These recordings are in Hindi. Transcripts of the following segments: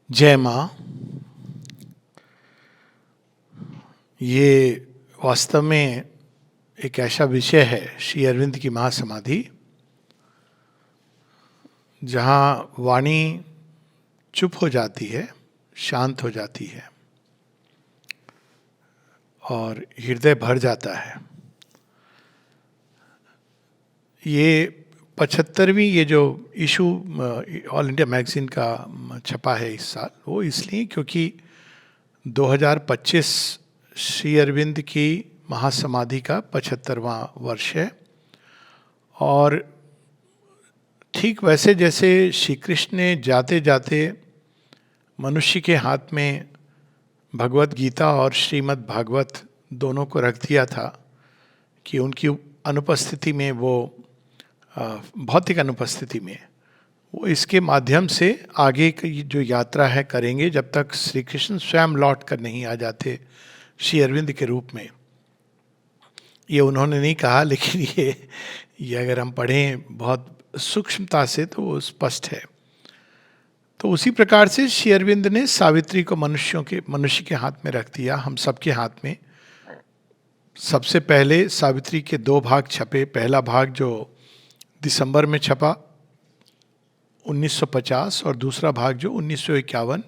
जय माँ। ये वास्तव में एक ऐसा विषय है, श्री अरविंद की महासमाधि, जहाँ वाणी चुप हो जाती है, शांत हो जाती है और हृदय भर जाता है। ये 75वीं ये जो इशू ऑल इंडिया मैगजीन का छपा है इस साल, वो इसलिए क्योंकि 2025 श्री अरविंद की महासमाधि का 75वां वर्ष है। और ठीक वैसे जैसे श्री कृष्ण ने जाते जाते मनुष्य के हाथ में भगवत गीता और श्रीमद् भागवत दोनों को रख दिया था कि उनकी अनुपस्थिति में वो भौतिक अनुपस्थिति में वो इसके माध्यम से आगे की जो यात्रा है करेंगे, जब तक श्री कृष्ण स्वयं लौट कर नहीं आ जाते श्री अरविंद के रूप में। ये उन्होंने नहीं कहा, लेकिन ये अगर हम पढ़ें बहुत सूक्ष्मता से तो वो स्पष्ट है। तो उसी प्रकार से श्री अरविंद ने सावित्री को मनुष्य के हाथ में रख दिया, हम सबके हाथ में। सबसे पहले सावित्री के 2 भाग छपे। पहला भाग जो दिसंबर में छपा 1950 और दूसरा भाग जो 1951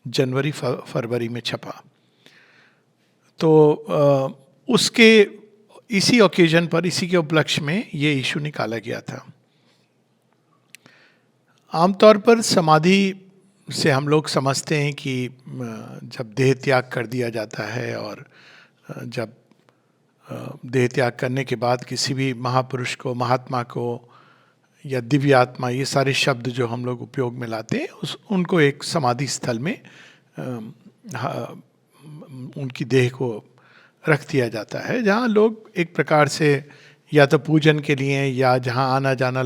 जनवरी फरवरी में छपा। तो उसके इसी ओकेजन पर, इसी के उपलक्ष्य में ये इशू निकाला गया था। आमतौर पर समाधि से हम लोग समझते हैं कि जब देह त्याग कर दिया जाता है और जब देह त्याग करने के बाद किसी भी महापुरुष को, महात्मा को या दिव्य आत्मा, ये सारे शब्द जो हम लोग उपयोग में लाते हैं, उनको एक समाधि स्थल में उनकी देह को रख दिया जाता है, जहाँ लोग एक प्रकार से या तो पूजन के लिए या जहाँ आना जाना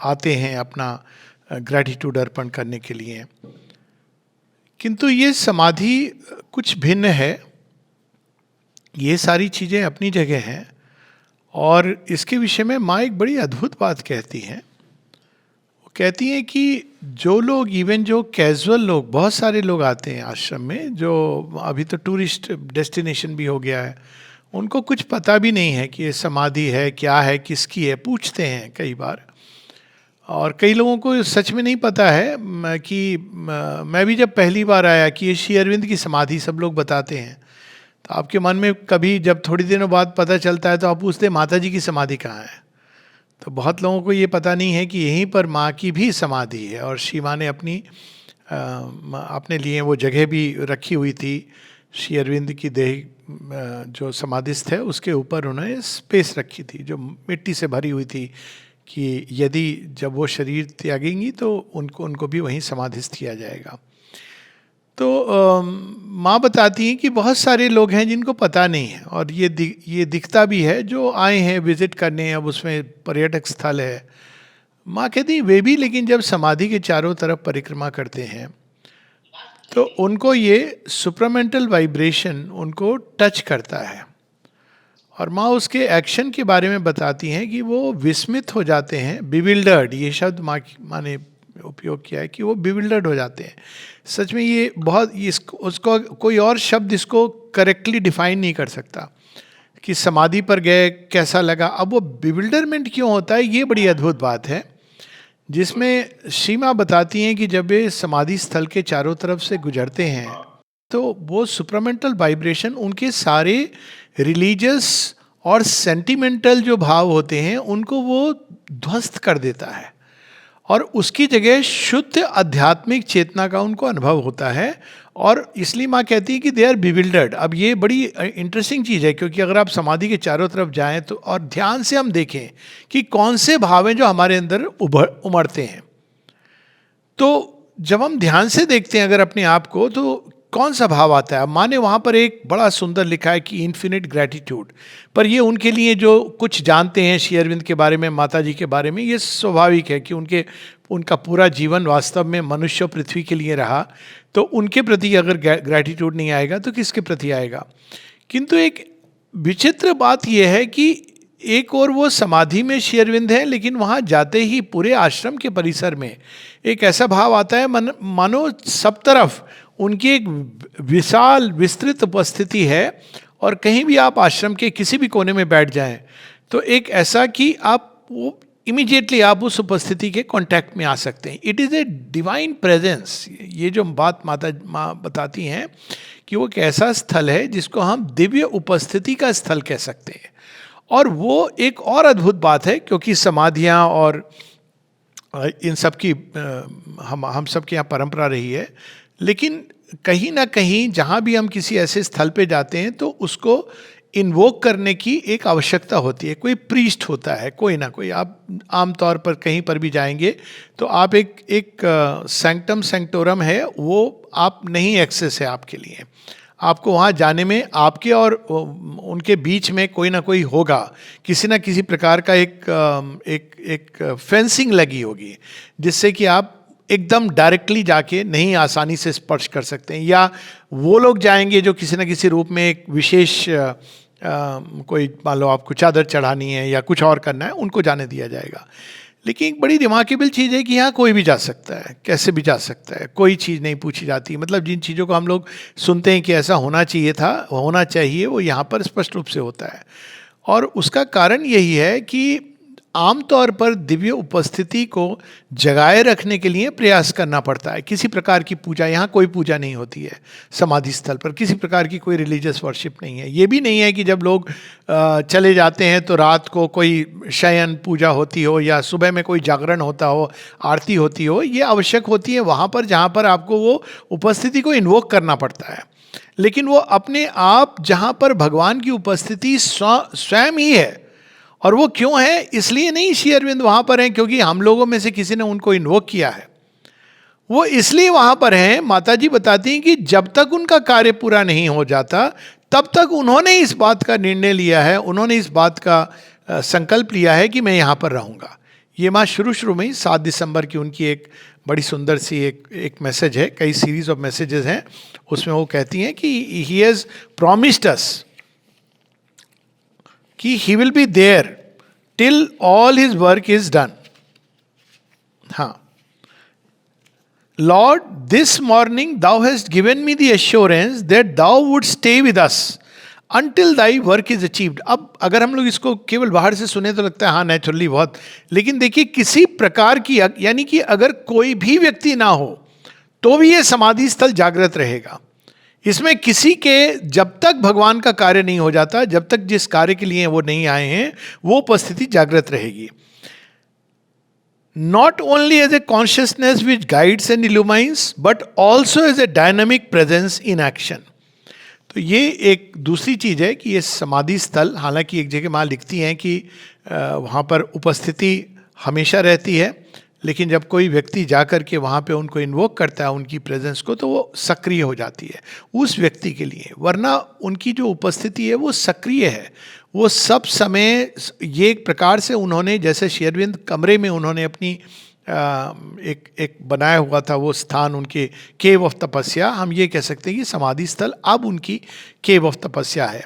आते हैं अपना ग्रैटिट्यूड अर्पण करने के लिए। किंतु ये समाधि कुछ भिन्न है। ये सारी चीज़ें अपनी जगह हैं और इसके विषय में माँ एक बड़ी अद्भुत बात कहती हैं। वो कहती हैं कि जो लोग, इवन जो कैजुअल लोग, बहुत सारे लोग आते हैं आश्रम में, जो अभी तो टूरिस्ट डेस्टिनेशन भी हो गया है, उनको कुछ पता भी नहीं है कि ये समाधि है, क्या है, किसकी है। पूछते हैं कई बार, और कई लोगों को सच में नहीं पता है कि मैं भी जब पहली बार आया कि ये श्री अरविंद की समाधि सब लोग बताते हैं, तो आपके मन में कभी जब थोड़ी दिनों बाद पता चलता है तो आप पूछते हैं माता जी की समाधि कहाँ है। तो बहुत लोगों को ये पता नहीं है कि यहीं पर माँ की भी समाधि है और श्री माँ ने अपने लिए वो जगह भी रखी हुई थी। श्री अरविंद की देह जो समाधिस्थ है उसके ऊपर उन्होंने स्पेस रखी थी जो मिट्टी से भरी हुई थी, कि यदि जब वो शरीर त्यागेंगी तो उनको भी वहीं समाधिस्थ किया जाएगा। तो माँ बताती हैं कि बहुत सारे लोग हैं जिनको पता नहीं है, और ये दिखता भी है जो आए हैं विजिट करने, अब उसमें पर्यटक स्थल है। माँ कहती हैं वे भी, लेकिन जब समाधि के चारों तरफ परिक्रमा करते हैं तो उनको ये सुप्रामेंटल वाइब्रेशन उनको टच करता है। और माँ उसके एक्शन के बारे में बताती हैं कि वो विस्मित हो जाते हैं, बिविल्डर्ड, ये शब्द माँ ने उपयोग किया है कि वो बिविल्डर्ड हो जाते हैं। सच में ये बहुत, उसको कोई और शब्द इसको करेक्टली डिफाइन नहीं कर सकता कि समाधि पर गए कैसा लगा। अब वो बिविल्डरमेंट क्यों होता है, ये बड़ी अद्भुत बात है, जिसमें सीमा बताती हैं कि जब ये समाधि स्थल के चारों तरफ से गुजरते हैं तो वो सुप्रामेंटल वाइब्रेशन उनके सारे रिलीजियस और सेंटिमेंटल जो भाव होते हैं उनको वो ध्वस्त कर देता है, और उसकी जगह शुद्ध आध्यात्मिक चेतना का उनको अनुभव होता है। और इसलिए माँ कहती है कि दे आर बिविल्डर्ड। अब ये बड़ी इंटरेस्टिंग चीज़ है, क्योंकि अगर आप समाधि के चारों तरफ जाएं तो और ध्यान से हम देखें कि कौन से भाव हैं जो हमारे अंदर उमड़ते हैं, तो जब हम ध्यान से देखते हैं अगर अपने आप को, तो कौन सा भाव आता है। माँ ने वहाँ पर एक बड़ा सुंदर लिखा है कि इन्फिनिट ग्रैटिट्यूड। पर ये उनके लिए जो कुछ जानते हैं श्री अरविंद के बारे में, माता जी के बारे में, ये स्वाभाविक है कि उनका पूरा जीवन वास्तव में मनुष्य पृथ्वी के लिए रहा, तो उनके प्रति अगर ग्रैटिट्यूड नहीं आएगा तो किसके प्रति आएगा। किंतु एक विचित्र बात यह है कि एक और वो समाधि में श्री अरविंद है, लेकिन वहाँ जाते ही पूरे आश्रम के परिसर में एक ऐसा भाव आता है मानो सब तरफ उनकी एक विशाल विस्तृत उपस्थिति है, और कहीं भी आप आश्रम के किसी भी कोने में बैठ जाएं तो एक ऐसा कि आप वो इमीडिएटली आप उस उपस्थिति के कांटेक्ट में आ सकते हैं. It is a divine presence. ये जो बात माँ बताती हैं कि वो एक ऐसा स्थल है जिसको हम दिव्य उपस्थिति का स्थल कह सकते हैं. और वो एक और अद्भुत बात है, क्योंकि समाधियाँ और इन सब की हम सब के यहाँ परंपरा रही है, लेकिन कहीं ना कहीं जहाँ भी हम किसी ऐसे स्थल पे जाते हैं तो उसको इन्वोक करने की एक आवश्यकता होती है. कोई प्रीस्ट होता है, कोई ना कोई. आप आमतौर पर कहीं पर भी जाएंगे तो आप एक सैंक्टम सेंक्टोरम है, वो आप नहीं एक्सेस है आपके लिए. आपको वहाँ जाने में आपके और उनके बीच में कोई ना कोई होगा, किसी ना किसी प्रकार का एक फेंसिंग लगी होगी, जिससे कि आप एकदम डायरेक्टली जाके नहीं आसानी से स्पर्श कर सकते हैं. या वो लोग जाएंगे जो किसी न किसी रूप में एक विशेष कोई, मान लो आपको चादर चढ़ानी है या कुछ और करना है, उनको जाने दिया जाएगा. लेकिन एक बड़ी रिमार्केबल चीज़ है कि यहाँ कोई भी जा सकता है, कैसे भी जा सकता है, कोई चीज़ नहीं पूछी जाती. मतलब जिन चीज़ों को हम लोग सुनते हैं कि ऐसा होना चाहिए था, होना चाहिए, वो यहाँ पर स्पष्ट रूप से होता है. और उसका कारण यही है कि आमतौर पर दिव्य उपस्थिति को जगाए रखने के लिए प्रयास करना पड़ता है. किसी प्रकार की पूजा, यहाँ कोई पूजा नहीं होती है समाधि स्थल पर, किसी प्रकार की कोई रिलीजियस वर्शिप नहीं है. ये भी नहीं है कि जब लोग चले जाते हैं तो रात को कोई शयन पूजा होती हो या सुबह में कोई जागरण होता हो, आरती होती हो. ये आवश्यक होती है वहाँ पर जहाँ पर आपको वो उपस्थिति को इन्वोक करना पड़ता है. लेकिन वो अपने आप जहाँ पर भगवान की उपस्थिति स्वयं ही है. और वो क्यों है? इसलिए नहीं श्री अरविंद वहाँ पर हैं क्योंकि हम लोगों में से किसी ने उनको इन्वोक किया है. वो इसलिए वहाँ पर हैं, माता जी बताती हैं कि जब तक उनका कार्य पूरा नहीं हो जाता तब तक उन्होंने इस बात का निर्णय लिया है, उन्होंने इस बात का संकल्प लिया है कि मैं यहाँ पर रहूँगा. ये माँ शुरू में ही 7 दिसंबर की उनकी एक बड़ी सुंदर सी एक मैसेज है, कई सीरीज ऑफ मैसेजेस हैं, उसमें वो कहती हैं कि ही हैज़ प्रॉमिस्ड अस कि he will be there till all his work is done. हाँ, lord this morning thou hast given me the assurance that thou would stay with us until thy work is achieved. अब अगर हम लोग इसको केवल बाहर से सुने तो लगता है हाँ नेचुरली बहुत, लेकिन देखिए किसी प्रकार की, यानी कि अगर कोई भी व्यक्ति ना हो तो भी ये समाधि स्थल जागृत रहेगा. इसमें किसी के, जब तक भगवान का कार्य नहीं हो जाता, जब तक जिस कार्य के लिए वो नहीं आए हैं, वो उपस्थिति जागृत रहेगी. Not only as a consciousness which guides and illumines but also as a dynamic presence in action. तो ये एक दूसरी चीज है कि ये समाधि स्थल, हालांकि एक जगह माँ लिखती हैं कि वहाँ पर उपस्थिति हमेशा रहती है, लेकिन जब कोई व्यक्ति जाकर के वहाँ पे उनको इन्वोक करता है उनकी प्रेजेंस को, तो वो सक्रिय हो जाती है उस व्यक्ति के लिए. वरना उनकी जो उपस्थिति है वो सक्रिय है, वो सब समय. ये एक प्रकार से उन्होंने, जैसे श्री अरविंद कमरे में उन्होंने अपनी एक बनाया हुआ था वो स्थान, उनके केव ऑफ तपस्या, हम ये कह सकते हैं कि समाधि स्थल अब उनकी केव ऑफ तपस्या है.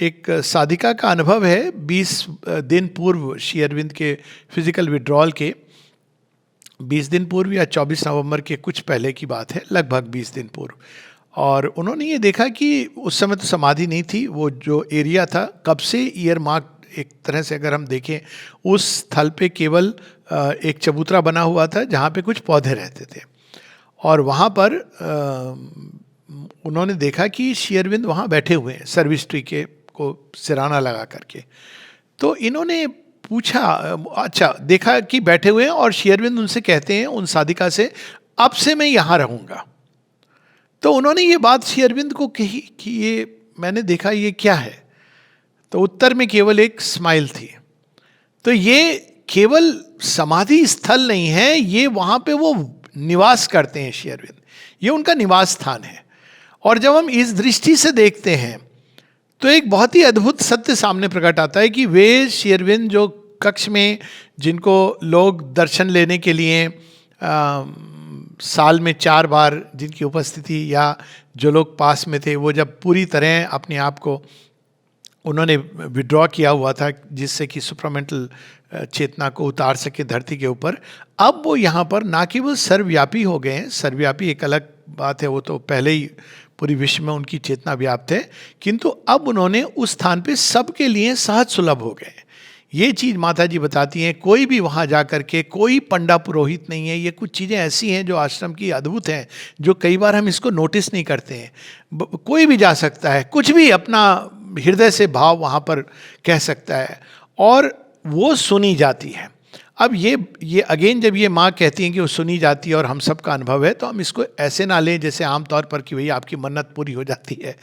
एक साधिका का अनुभव है 20 दिन पूर्व श्री अरविंद के फिजिकल विड्रॉल के, 20 दिन पूर्व या 24 नवंबर के कुछ पहले की बात है, लगभग 20 दिन पूर्व. और उन्होंने ये देखा कि उस समय तो समाधि नहीं थी, वो जो एरिया था कब से ईयर मार्क, एक तरह से अगर हम देखें उस स्थल पे केवल एक चबूतरा बना हुआ था जहाँ पे कुछ पौधे रहते थे. और वहाँ पर उन्होंने देखा कि श्री अरविंद वहाँ बैठे हुए हैं सर्विस ट्री के को सिराना लगा करके. तो इन्होंने पूछा, अच्छा देखा कि बैठे हुए हैं, और श्री अरविंद उनसे कहते हैं, उन साधिका से, अब से मैं यहाँ रहूँगा. तो उन्होंने ये बात श्री अरविंद को कही कि ये मैंने देखा, ये क्या है? तो उत्तर में केवल एक स्माइल थी. तो ये केवल समाधि स्थल नहीं है, ये वहाँ पे वो निवास करते हैं श्री अरविंद, ये उनका निवास स्थान है. और जब हम इस दृष्टि से देखते हैं तो एक बहुत ही अद्भुत सत्य सामने प्रकट आता है कि वे श्री अरविंद जो कक्ष में, जिनको लोग दर्शन लेने के लिए साल में 4 बार जिनकी उपस्थिति, या जो लोग पास में थे, वो जब पूरी तरह अपने आप को उन्होंने विड्रॉ किया हुआ था जिससे कि सुप्रामेंटल चेतना को उतार सके धरती के ऊपर। अब वो यहाँ पर ना केवल सर्वव्यापी हो गए हैं, सर्वव्यापी एक अलग बात है, वो तो पहले ही पूरी विश्व में उनकी चेतना व्याप्त है, किंतु अब उन्होंने उस स्थान पे सबके लिए सहज सुलभ हो गए। ये चीज़ माता जी बताती हैं, कोई भी वहाँ जा कर के, कोई पंडा पुरोहित नहीं है। ये कुछ चीज़ें ऐसी हैं जो आश्रम की अद्भुत हैं, जो कई बार हम इसको नोटिस नहीं करते हैं। कोई भी जा सकता है, कुछ भी अपना हृदय से भाव वहाँ पर कह सकता है और वो सुनी जाती है। अब ये अगेन जब ये माँ कहती हैं कि वो सुनी जाती है और हम सब का अनुभव है, तो हम इसको ऐसे ना लें जैसे आमतौर पर कि भाई आपकी मन्नत पूरी हो जाती है।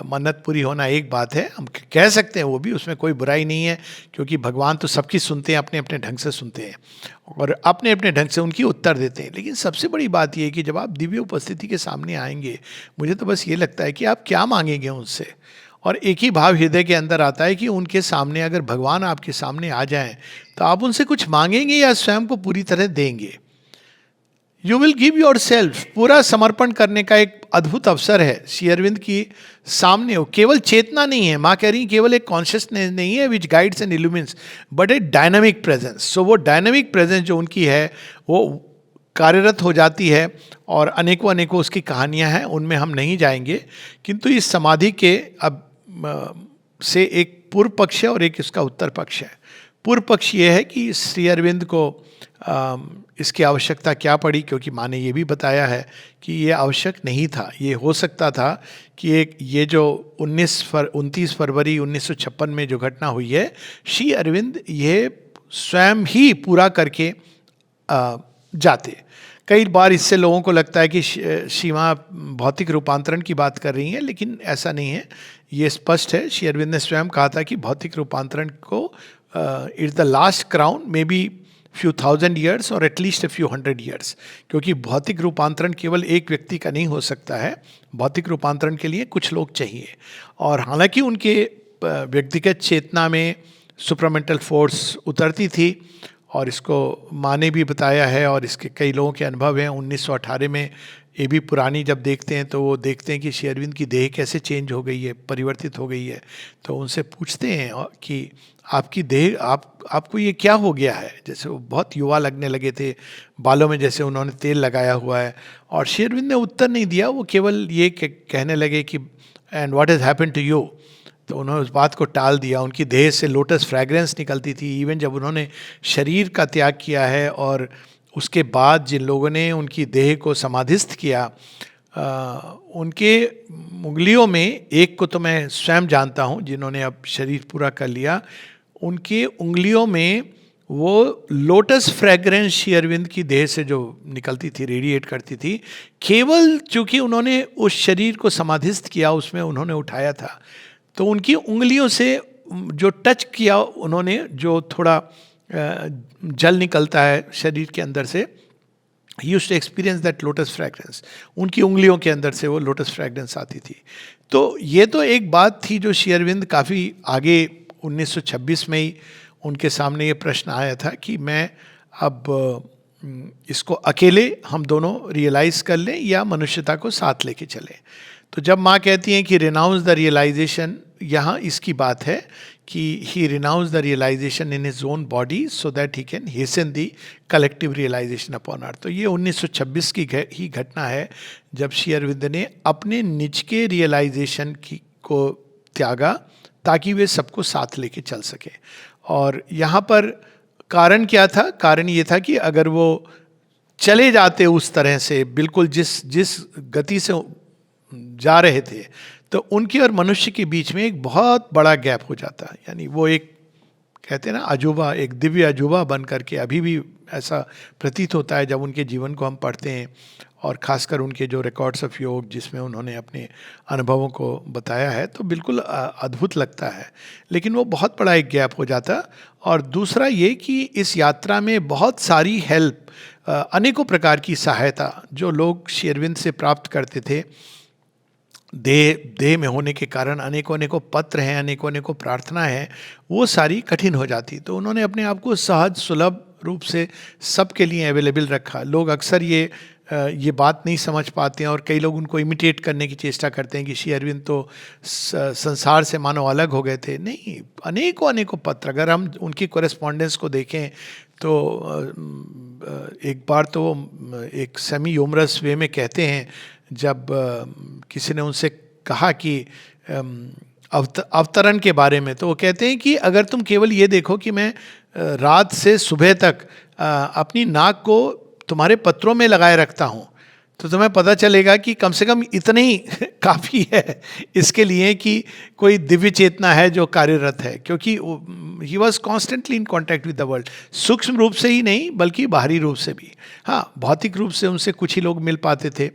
मन्नत पूरी होना एक बात है, हम कह सकते हैं, वो भी उसमें कोई बुराई नहीं है, क्योंकि भगवान तो सबकी सुनते हैं, अपने अपने ढंग से सुनते हैं और अपने अपने ढंग से उनकी उत्तर देते हैं। लेकिन सबसे बड़ी बात यह है कि जब आप दिव्य उपस्थिति के सामने आएंगे, मुझे तो बस ये लगता है कि आप क्या मांगेंगे उनसे, और एक ही भाव हृदय के अंदर आता है कि उनके सामने अगर भगवान आपके सामने आ जाएं तो आप उनसे कुछ मांगेंगे या स्वयं को पूरी तरह देंगे। You will give your self, पूरा समर्पण करने का एक अद्भुत अवसर है श्री अरविंद की सामने। हो केवल चेतना नहीं है, माँ कह रही केवल एक कॉन्शियसनेस नहीं है which guides and illumines, but a dynamic presence. So वो डायनामिक प्रेजेंस जो उनकी है वो कार्यरत हो जाती है और अनेकों अनेकों उसकी कहानियां हैं, उनमें हम नहीं जाएंगे। किंतु इस समाधि के अब से एक पूर्व पक्ष है और एक इसका उत्तर पक्ष है। पूर्व पक्ष ये है कि श्री अरविंद को इसकी आवश्यकता क्या पड़ी, क्योंकि माँ ने ये भी बताया है कि ये आवश्यक नहीं था। ये हो सकता था कि ये जो 29 फरवरी 1956 में जो घटना हुई है, श्री अरविंद ये स्वयं ही पूरा करके जाते। कई बार इससे लोगों को लगता है कि सीमा भौतिक रूपांतरण की बात कर रही हैं, लेकिन ऐसा नहीं है। ये स्पष्ट है, श्री अरविंद ने स्वयं कहा था कि भौतिक रूपांतरण को it's the last crown, may be few thousand years और at least a few hundred years, क्योंकि भौतिक रूपांतरण केवल एक व्यक्ति का नहीं हो सकता है। भौतिक रूपांतरण के लिए कुछ लोग चाहिए, और हालांकि उनके व्यक्तिगत चेतना में सुपरामेंटल फोर्स उतरती थी, और इसको माँ ने भी बताया है और इसके कई लोगों के अनुभव हैं। 1918 में ये भी पुरानी जब देखते हैं तो वो देखते हैं कि श्री अरविंद की देह कैसे चेंज हो गई है, परिवर्तित हो गई है। तो उनसे पूछते हैं कि आपकी देह, आपको ये क्या हो गया है। जैसे वो बहुत युवा लगने लगे थे, बालों में जैसे उन्होंने तेल लगाया हुआ है, और श्री अरविंद ने उत्तर नहीं दिया। वो केवल ये कहने लगे कि and what has happened to you. तो उन्होंने उस बात को टाल दिया। उनकी देह से लोटस फ्रैग्रेंस निकलती थी। इवन जब उन्होंने शरीर का त्याग किया है और उसके बाद जिन लोगों ने उनकी देह को समाधिस्थ किया, उनके उंगलियों में, एक को तो मैं स्वयं जानता हूँ जिन्होंने अब शरीर पूरा कर लिया, उनके उंगलियों में वो लोटस फ्रैग्रेंस श्री अरविंद की देह से जो निकलती थी, रेडिएट करती थी। केवल चूँकि उन्होंने उस शरीर को समाधिस्थ किया, उसमें उन्होंने उठाया था, तो उनकी उंगलियों से जो टच किया उन्होंने, जो थोड़ा जल निकलता है शरीर के अंदर से, he used to experience that lotus fragrance. उनकी उंगलियों के अंदर से वो लोटस फ्रैग्रेंस आती थी। तो ये तो एक बात थी जो श्री अरविंद काफ़ी आगे 1926 में ही उनके सामने ये प्रश्न आया था कि मैं अब इसको अकेले हम दोनों रियलाइज़ कर लें या मनुष्यता को साथ लेके चलें। तो जब माँ कहती हैं कि रिनाउंस द रियलाइजेशन, यहाँ इसकी बात है कि he renounce the realisation in his own body so that he can hasten the collective realisation upon earth. तो ये 1926 की ही घटना है जब श्री अरविंद ने अपने निज के रियलाइजेशन को त्यागा ताकि वे सबको साथ लेके चल सके। और यहाँ पर कारण क्या था? कारण ये था कि अगर वो चले जाते उस तरह से, बिल्कुल जिस गति से जा रहे थे, तो उनके और मनुष्य के बीच में एक बहुत बड़ा गैप हो जाता। यानी वो एक, कहते हैं ना, अजूबा, एक दिव्य अजूबा बन करके अभी भी ऐसा प्रतीत होता है जब उनके जीवन को हम पढ़ते हैं, और ख़ासकर उनके जो रिकॉर्ड्स ऑफ योग जिसमें उन्होंने अपने अनुभवों को बताया है, तो बिल्कुल अद्भुत लगता है। लेकिन वो बहुत बड़ा एक गैप हो जाता। और दूसरा ये कि इस यात्रा में बहुत सारी हेल्प, अनेकों प्रकार की सहायता जो लोग श्री अरविंद से प्राप्त करते थे, देह में होने के कारण अनेकों अनेकों पत्र हैं, अनेकों अनेकों प्रार्थना है, वो सारी कठिन हो जाती। तो उन्होंने अपने आप को सहज सुलभ रूप से सबके लिए अवेलेबल रखा। लोग अक्सर ये ये बात नहीं समझ पाते हैं और कई लोग उनको इमिटेट करने की चेष्टा करते हैं कि श्री अरविंद तो संसार से मानो अलग हो गए थे। नहीं, अनेकों अनेकों पत्र, अगर हम उनकी कोरेस्पॉन्डेंस को देखें तो एक बार तो वो एक सेमी ह्यूमरस वे में कहते हैं, जब किसी ने उनसे कहा कि अवतरण के बारे में, तो वो कहते हैं कि अगर तुम केवल ये देखो कि मैं रात से सुबह तक अपनी नाक को तुम्हारे पत्रों में लगाए रखता हूँ, तो तुम्हें पता चलेगा कि कम से कम इतने ही काफ़ी है इसके लिए कि कोई दिव्य चेतना है जो कार्यरत है, क्योंकि he was constantly in contact with the world, सूक्ष्म रूप से ही नहीं बल्कि बाहरी रूप से भी। हाँ, भौतिक रूप से उनसे कुछ ही लोग मिल पाते थे,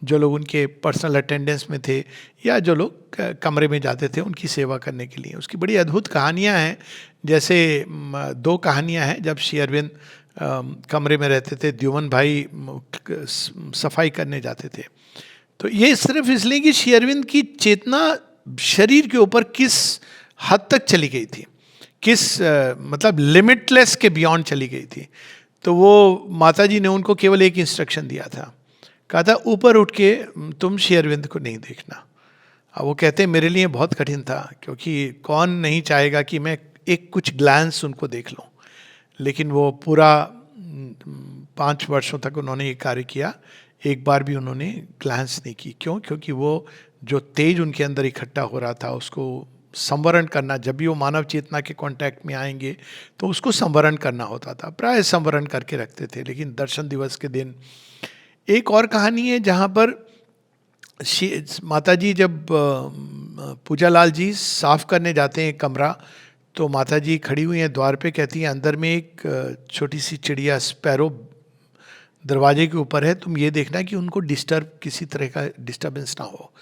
जो लोग उनके पर्सनल अटेंडेंस में थे या जो लोग कमरे में जाते थे उनकी सेवा करने के लिए। उसकी बड़ी अद्भुत कहानियाँ हैं, जैसे 2 कहानियाँ हैं। जब श्री अरविंद कमरे में रहते थे, द्युमन भाई सफाई करने जाते थे, तो ये सिर्फ इसलिए कि श्री अरविंद की चेतना शरीर के ऊपर किस हद तक चली गई थी, किस मतलब लिमिटलेस के बियॉन्ड चली गई थी। तो वो माता जी ने उनको केवल एक इंस्ट्रक्शन दिया था, कहा था ऊपर उठ के तुम श्री अरविंद को नहीं देखना। अब वो कहते हैं मेरे लिए बहुत कठिन था, क्योंकि कौन नहीं चाहेगा कि मैं एक कुछ ग्लैंस उनको देख लूँ, लेकिन वो पूरा 5 वर्षों तक उन्होंने ये कार्य किया, एक बार भी उन्होंने ग्लैंस नहीं की। क्यों? क्योंकि वो जो तेज उनके अंदर इकट्ठा हो रहा था उसको संवरण करना, जब भी वो मानव चेतना के कांटेक्ट में आएंगे तो उसको संवरण करना होता था, प्राय संवरण करके रखते थे। लेकिन दर्शन दिवस के दिन एक और कहानी है जहाँ पर माता जी जब पूजालाल जी साफ करने जाते हैं कमरा, तो माता जी खड़ी हुई हैं द्वार पे, कहती हैं अंदर में एक छोटी सी चिड़िया स्पैरो दरवाजे के ऊपर है, तुम ये देखना कि उनको डिस्टर्ब, किसी तरह का डिस्टर्बेंस ना हो।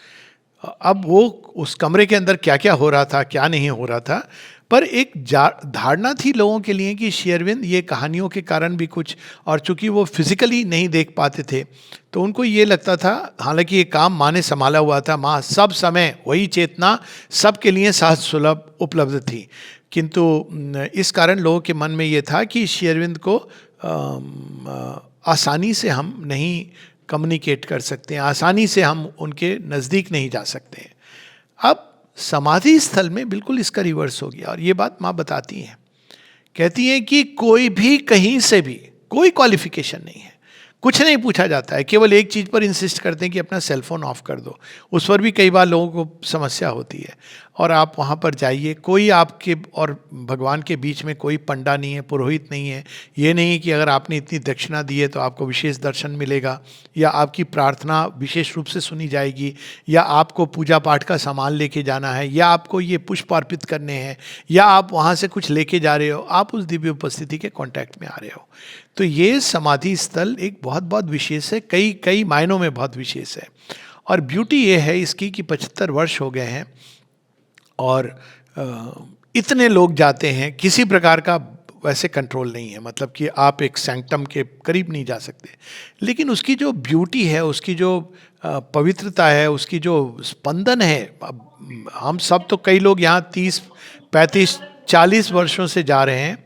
अब वो उस कमरे के अंदर क्या क्या हो रहा था, क्या नहीं हो रहा था, पर एक धारणा थी लोगों के लिए कि श्री अरविंद ये कहानियों के कारण भी कुछ, और चूंकि वो फिजिकली नहीं देख पाते थे तो उनको ये लगता था, हालांकि ये काम माँ ने संभाला हुआ था, माँ सब समय वही चेतना सबके लिए सहज सुलभ उपलब्ध थी, किंतु इस कारण लोगों के मन में ये था कि श्री अरविंद को आसानी से हम नहीं कम्युनिकेट कर सकते हैं, आसानी से हम उनके नज़दीक नहीं जा सकते हैं। अब समाधि स्थल में बिल्कुल इसका रिवर्स हो गया, और ये बात माँ बताती हैं, कहती हैं कि कोई भी कहीं से भी कोई क्वालिफिकेशन नहीं है, कुछ नहीं पूछा जाता है, केवल एक चीज़ पर इंसिस्ट करते हैं कि अपना सेलफोन ऑफ कर दो। उस पर भी कई बार लोगों को समस्या होती है, और आप वहाँ पर जाइए, कोई आपके और भगवान के बीच में कोई पंडा नहीं है, पुरोहित नहीं है। ये नहीं है कि अगर आपने इतनी दक्षिणा दी है तो आपको विशेष दर्शन मिलेगा, या आपकी प्रार्थना विशेष रूप से सुनी जाएगी, या आपको पूजा पाठ का सामान लेके जाना है, या आपको ये पुष्प अर्पित करने हैं, या आप वहाँ से कुछ लेके जा रहे हो, आप उस दिव्य उपस्थिति के कॉन्टैक्ट में आ रहे हो। तो ये समाधि स्थल एक बहुत बहुत विशेष है, कई कई मायनों में बहुत विशेष है। और ब्यूटी ये है इसकी कि 75 वर्ष हो गए हैं और इतने लोग जाते हैं, किसी प्रकार का वैसे कंट्रोल नहीं है, मतलब कि आप एक सैंक्टम के करीब नहीं जा सकते, लेकिन उसकी जो ब्यूटी है, उसकी जो पवित्रता है, उसकी जो स्पंदन है, हम सब तो कई लोग यहाँ 30, 35, 40 वर्षों से जा रहे हैं,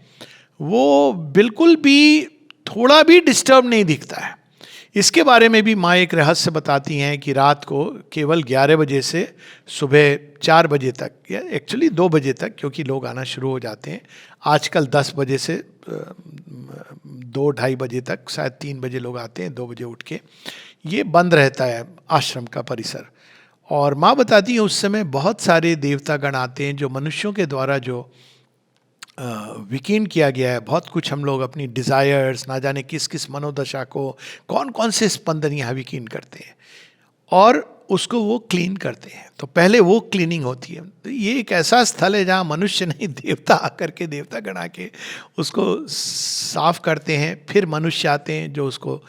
वो बिल्कुल भी थोड़ा भी डिस्टर्ब नहीं दिखता है। इसके बारे में भी माँ एक रहस्य बताती हैं कि रात को केवल 11 बजे से सुबह 4 बजे तक, या एक्चुअली 2 बजे तक, क्योंकि लोग आना शुरू हो जाते हैं आजकल, 10 बजे से 2-2:30 बजे तक, शायद 3 बजे लोग आते हैं, 2 बजे उठ के ये बंद रहता है आश्रम का परिसर। और माँ बताती हैं उस समय बहुत सारे देवतागण आते हैं जो मनुष्यों के द्वारा जो विकीर्ण किया गया है, बहुत कुछ हम लोग अपनी डिज़ायर्स, ना जाने किस किस मनोदशा को, कौन कौन से स्पंदन यहाँ विकीर्ण करते हैं, और उसको वो क्लीन करते हैं। तो पहले वो क्लीनिंग होती है। तो ये एक ऐसा स्थल है जहाँ मनुष्य नहीं, देवता आकर के, देवता गण आके उसको साफ करते हैं, फिर मनुष्य आते हैं जो उसको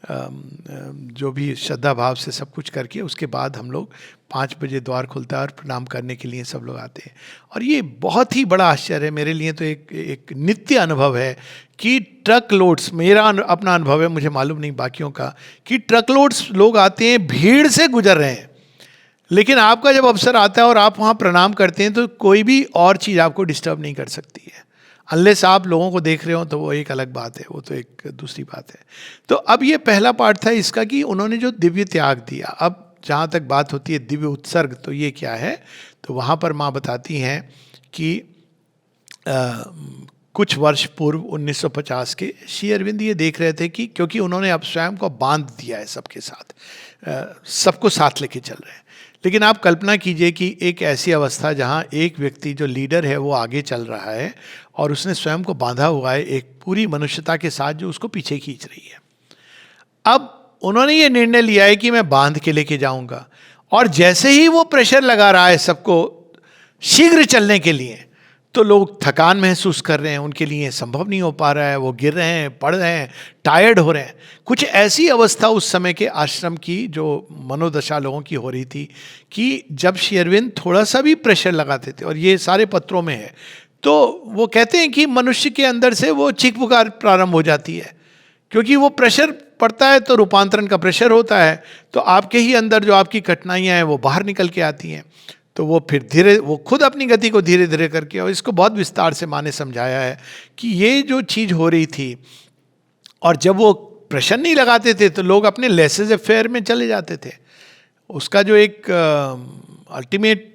जो भी श्रद्धा भाव से सब कुछ करके, उसके बाद हम लोग 5 बजे द्वार खुलता है और प्रणाम करने के लिए सब लोग आते हैं। और ये बहुत ही बड़ा आश्चर्य है मेरे लिए, तो एक नित्य अनुभव है कि ट्रक लोड्स, मेरा अपना अनुभव है, मुझे मालूम नहीं बाकियों का, कि ट्रक लोड्स लोग आते हैं, भीड़ से गुजर रहे हैं, लेकिन आपका जब अवसर आता है और आप वहाँ प्रणाम करते हैं तो कोई भी और चीज़ आपको डिस्टर्ब नहीं कर सकती है। अनलेस आप लोगों को देख रहे हो तो वो एक अलग बात है, वो तो एक दूसरी बात है। तो अब ये पहला पार्ट था इसका कि उन्होंने जो दिव्य त्याग दिया। अब जहाँ तक बात होती है दिव्य उत्सर्ग, तो ये क्या है, तो वहाँ पर माँ बताती हैं कि कुछ वर्ष पूर्व 1950 के श्री अरविंद ये देख रहे थे कि क्योंकि उन्होंने अब स्वयं को बांध दिया है सबके साथ, सबको साथ लेके चल रहे हैं। लेकिन आप कल्पना कीजिए कि एक ऐसी अवस्था जहाँ एक व्यक्ति जो लीडर है वो आगे चल रहा है और उसने स्वयं को बांधा हुआ है एक पूरी मनुष्यता के साथ जो उसको पीछे खींच रही है। अब उन्होंने ये निर्णय लिया है कि मैं बांध के लेके जाऊंगा, और जैसे ही वो प्रेशर लगा रहा है सबको शीघ्र चलने के लिए, तो लोग थकान महसूस कर रहे हैं, उनके लिए संभव नहीं हो पा रहा है, वो गिर रहे हैं, पड़ रहे हैं, टायर्ड हो रहे हैं। कुछ ऐसी अवस्था उस समय के आश्रम की जो मनोदशा लोगों की हो रही थी कि जब श्री अरविंद थोड़ा सा भी प्रेशर लगाते थे, और ये सारे पत्रों में है, तो वो कहते हैं कि मनुष्य के अंदर से वो चीख पुकार प्रारंभ हो जाती है, क्योंकि वो प्रेशर पड़ता है तो रूपांतरण का प्रेशर होता है, तो आपके ही अंदर जो आपकी कठिनाइयाँ हैं वो बाहर निकल के आती हैं। तो वो फिर धीरे, वो खुद अपनी गति को धीरे धीरे करके, और इसको बहुत विस्तार से माँ ने समझाया है कि ये जो चीज़ हो रही थी, और जब वो प्रेशर नहीं लगाते थे तो लोग अपने लेसेज अफेयर में चले जाते थे। उसका जो एक अल्टीमेट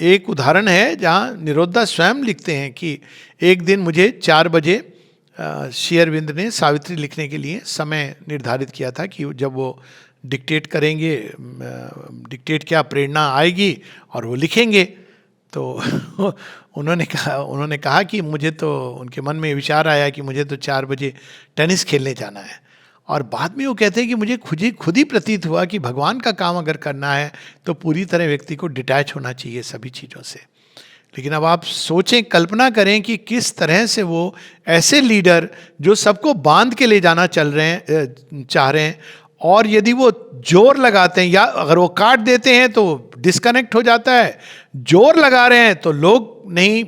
एक उदाहरण है जहाँ निरोधा स्वयं लिखते हैं कि एक दिन मुझे 4 बजे श्री अरविंद ने सावित्री लिखने के लिए समय निर्धारित किया था कि जब वो डिक्टेट करेंगे, डिक्टेट क्या प्रेरणा आएगी और वो लिखेंगे। तो उन्होंने कहा कि मुझे तो, उनके मन में विचार आया कि मुझे तो 4 बजे टेनिस खेलने जाना है। और बाद में वो कहते हैं कि मुझे खुद ही प्रतीत हुआ कि भगवान का काम अगर करना है तो पूरी तरह व्यक्ति को डिटैच होना चाहिए सभी चीज़ों से। लेकिन अब आप सोचें, कल्पना करें कि किस तरह से वो ऐसे लीडर जो सबको बांध के ले जाना चाह रहे हैं, और यदि वो जोर लगाते हैं या अगर वो काट देते हैं तो डिस्कनेक्ट हो जाता है, जोर लगा रहे हैं तो लोग नहीं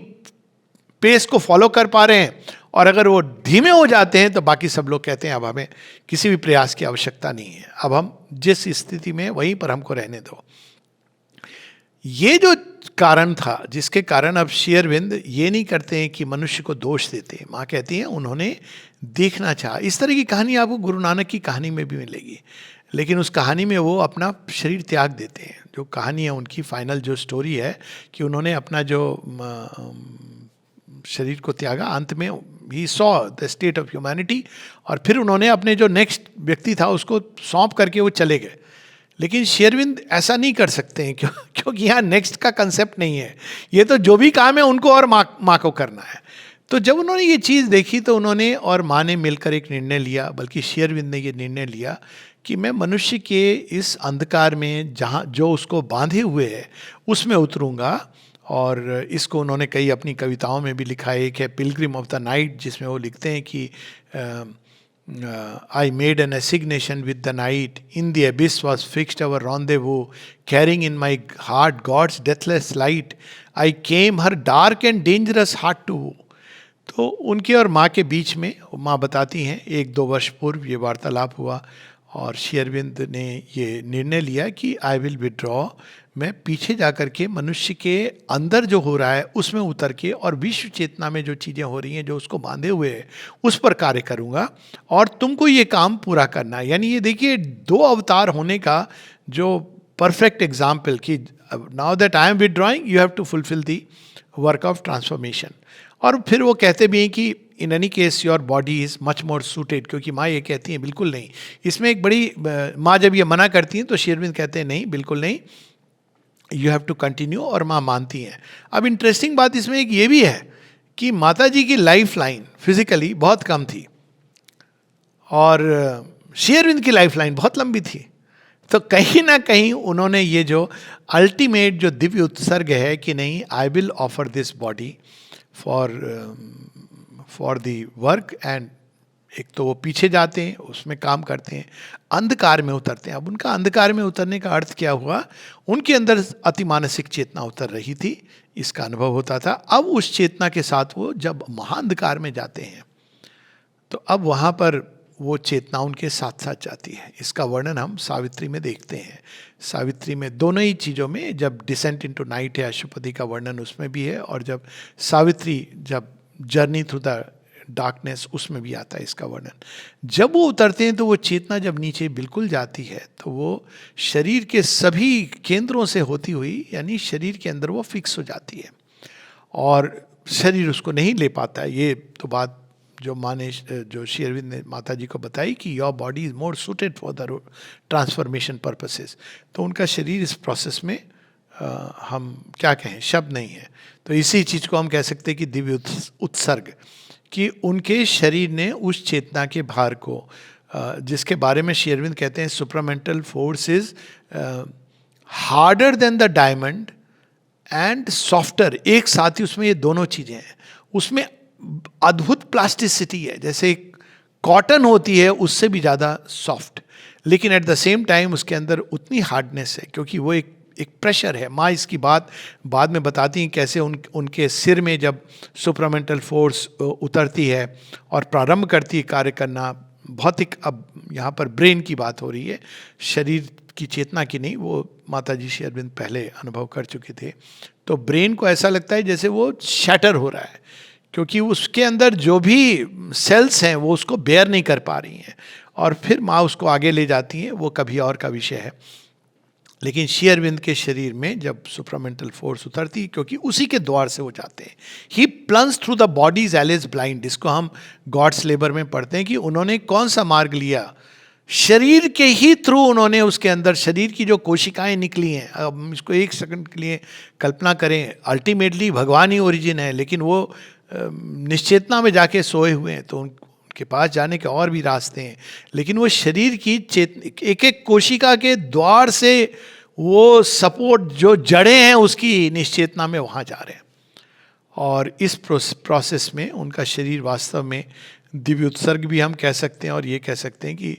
पेस को फॉलो कर पा रहे हैं, और अगर वो धीमे हो जाते हैं तो बाकी सब लोग कहते हैं अब हमें किसी भी प्रयास की आवश्यकता नहीं है, अब हम जिस स्थिति में वहीं पर हमको रहने दो। ये जो कारण था जिसके कारण अब श्री अरविंद ये नहीं करते हैं कि मनुष्य को दोष देते हैं। माँ कहती हैं उन्होंने देखना चाहा। इस तरह की कहानी आपको गुरु नानक की कहानी में भी मिलेगी, लेकिन उस कहानी में वो अपना शरीर त्याग देते हैं। जो कहानी है उनकी फाइनल जो स्टोरी है कि उन्होंने अपना जो शरीर को त्यागा, अंत में he saw the state of humanity, और फिर उन्होंने अपने जो नेक्स्ट व्यक्ति था उसको सौंप करके वो चले गए। लेकिन श्री अरविंद ऐसा नहीं कर सकते हैं क्योंकि यहाँ नेक्स्ट का कंसेप्ट नहीं है, ये तो जो भी काम है उनको और माँ को करना है। तो जब उन्होंने ये चीज़ देखी तो उन्होंने और माँ ने मिलकर एक निर्णय लिया, बल्कि श्री अरविंद ने ये निर्णय लिया कि मैं मनुष्य के इस अंधकार में जहाँ जो उसको बांधे हुए है उसमें उतरूँगा। और इसको उन्होंने कई अपनी कविताओं में भी लिखा है। एक है पिलग्रिम ऑफ द नाइट, जिसमें वो लिखते हैं कि I made an assignation with the night. In the abyss was fixed our rendezvous, carrying in my heart God's deathless light. I came her dark and dangerous heart to woo. तो उनके और माँ के बीच में माँ बताती हैं 1-2 वर्ष पूर्व ये वार्तालाप हुआ, और श्री अरविंद ने ये निर्णय लिया कि आई विल विड्रॉ, मैं पीछे जा कर के मनुष्य के अंदर जो हो रहा है उसमें उतर के और विश्व चेतना में जो चीज़ें हो रही हैं जो उसको बांधे हुए है उस पर कार्य करूँगा, और तुमको ये काम पूरा करना है। यानी ये देखिए 2 अवतार होने का जो परफेक्ट एग्जाम्पल कि now that I am withdrawing you have to fulfil the work of transformation. और फिर वो कहते भी हैं कि in any case your body is much more suited, क्योंकि माँ ये कहती हैं बिल्कुल नहीं। इसमें एक बड़ी माँ जब ये मना करती हैं तो श्री अरविंद कहते हैं नहीं, बिल्कुल नहीं, यू हैव टू कंटिन्यू, और माँ मानती हैं। अब इंटरेस्टिंग बात इसमें एक ये भी है कि माता जी की लाइफ लाइन फिजिकली बहुत कम थी और श्री अरविंद की लाइफ लाइन बहुत लंबी थी। तो कहीं ना कहीं उन्होंने ये जो अल्टीमेट जो दिव्य उत्सर्ग है कि नहीं, I will offer this body for the work, and एक तो वो पीछे जाते हैं, उसमें काम करते हैं, अंधकार में उतरते हैं। अब उनका अंधकार में उतरने का अर्थ क्या हुआ, उनके अंदर अतिमानसिक चेतना उतर रही थी, इसका अनुभव होता था। अब उस चेतना के साथ वो जब महाअंधकार में जाते हैं तो अब वहाँ पर वो चेतना उनके साथ साथ जाती है। इसका वर्णन हम सावित्री में देखते हैं। सावित्री में दोनों ही चीज़ों में, जब डिसेंट इनटू नाइट है अशुपति का वर्णन उसमें भी है, और जब सावित्री जब जर्नी थ्रू द डार्कनेस, उसमें भी आता है इसका वर्णन। जब वो उतरते हैं तो वो चेतना जब नीचे बिल्कुल जाती है तो वो शरीर के सभी केंद्रों से होती हुई, यानी शरीर के अंदर वो फिक्स हो जाती है और शरीर उसको नहीं ले पाता है। ये तो बात जो जो श्री अरविंद ने माता जी को बताई कि your body is more suited for the transformation purposes. तो उनका शरीर इस प्रोसेस में हम क्या कहें, शब्द नहीं है। तो इसी चीज़ को हम कह सकते हैं कि दिव्य उत्सर्ग, कि उनके शरीर ने उस चेतना के भार को, जिसके बारे में श्री अरविंद कहते हैं supramental force is harder than the diamond and softer, एक साथ ही उसमें ये दोनों चीज़ें हैं। उसमें अद्भुत प्लास्टिसिटी है, जैसे कॉटन होती है उससे भी ज़्यादा सॉफ्ट, लेकिन एट द सेम टाइम उसके अंदर उतनी हार्डनेस है, क्योंकि वो एक प्रेशर है। माँ इसकी बात बाद में बताती हैं कैसे उनके सिर में जब सुप्रामेंटल फोर्स उतरती है और प्रारंभ करती है कार्य करना, भौतिक, अब यहाँ पर ब्रेन की बात हो रही है, शरीर की चेतना की नहीं, वो माता जी श्री अरविंद पहले अनुभव कर चुके थे। तो ब्रेन को ऐसा लगता है जैसे वो शैटर हो रहा है, क्योंकि उसके अंदर जो भी सेल्स हैं वो उसको बेयर नहीं कर पा रही हैं, और फिर माँ उसको आगे ले जाती हैं, वो कभी और का विषय है। लेकिन श्री अरविंद के शरीर में जब सुप्रामेंटल फोर्स उतरती है, क्योंकि उसी के द्वार से वो जाते हैं, he plunge through the bodies as blind, जिसको हम गॉड्स लेबर में पढ़ते हैं कि उन्होंने कौन सा मार्ग लिया, शरीर के ही थ्रू उन्होंने उसके अंदर शरीर की जो कोशिकाएं निकली हैं। अब इसको एक सेकंड के लिए कल्पना करें, अल्टीमेटली भगवान ही ओरिजिन है, लेकिन वो निश्चेतना में जाके सोए हुए हैं, तो उनके पास जाने के और भी रास्ते हैं, लेकिन वो शरीर की एक एक कोशिका के द्वार से वो सपोर्ट, जो जड़ें हैं उसकी निश्चेतना में, वहाँ जा रहे हैं। और इस प्रोसेस में उनका शरीर वास्तव में दिव्य उत्सर्ग भी हम कह सकते हैं, और ये कह सकते हैं कि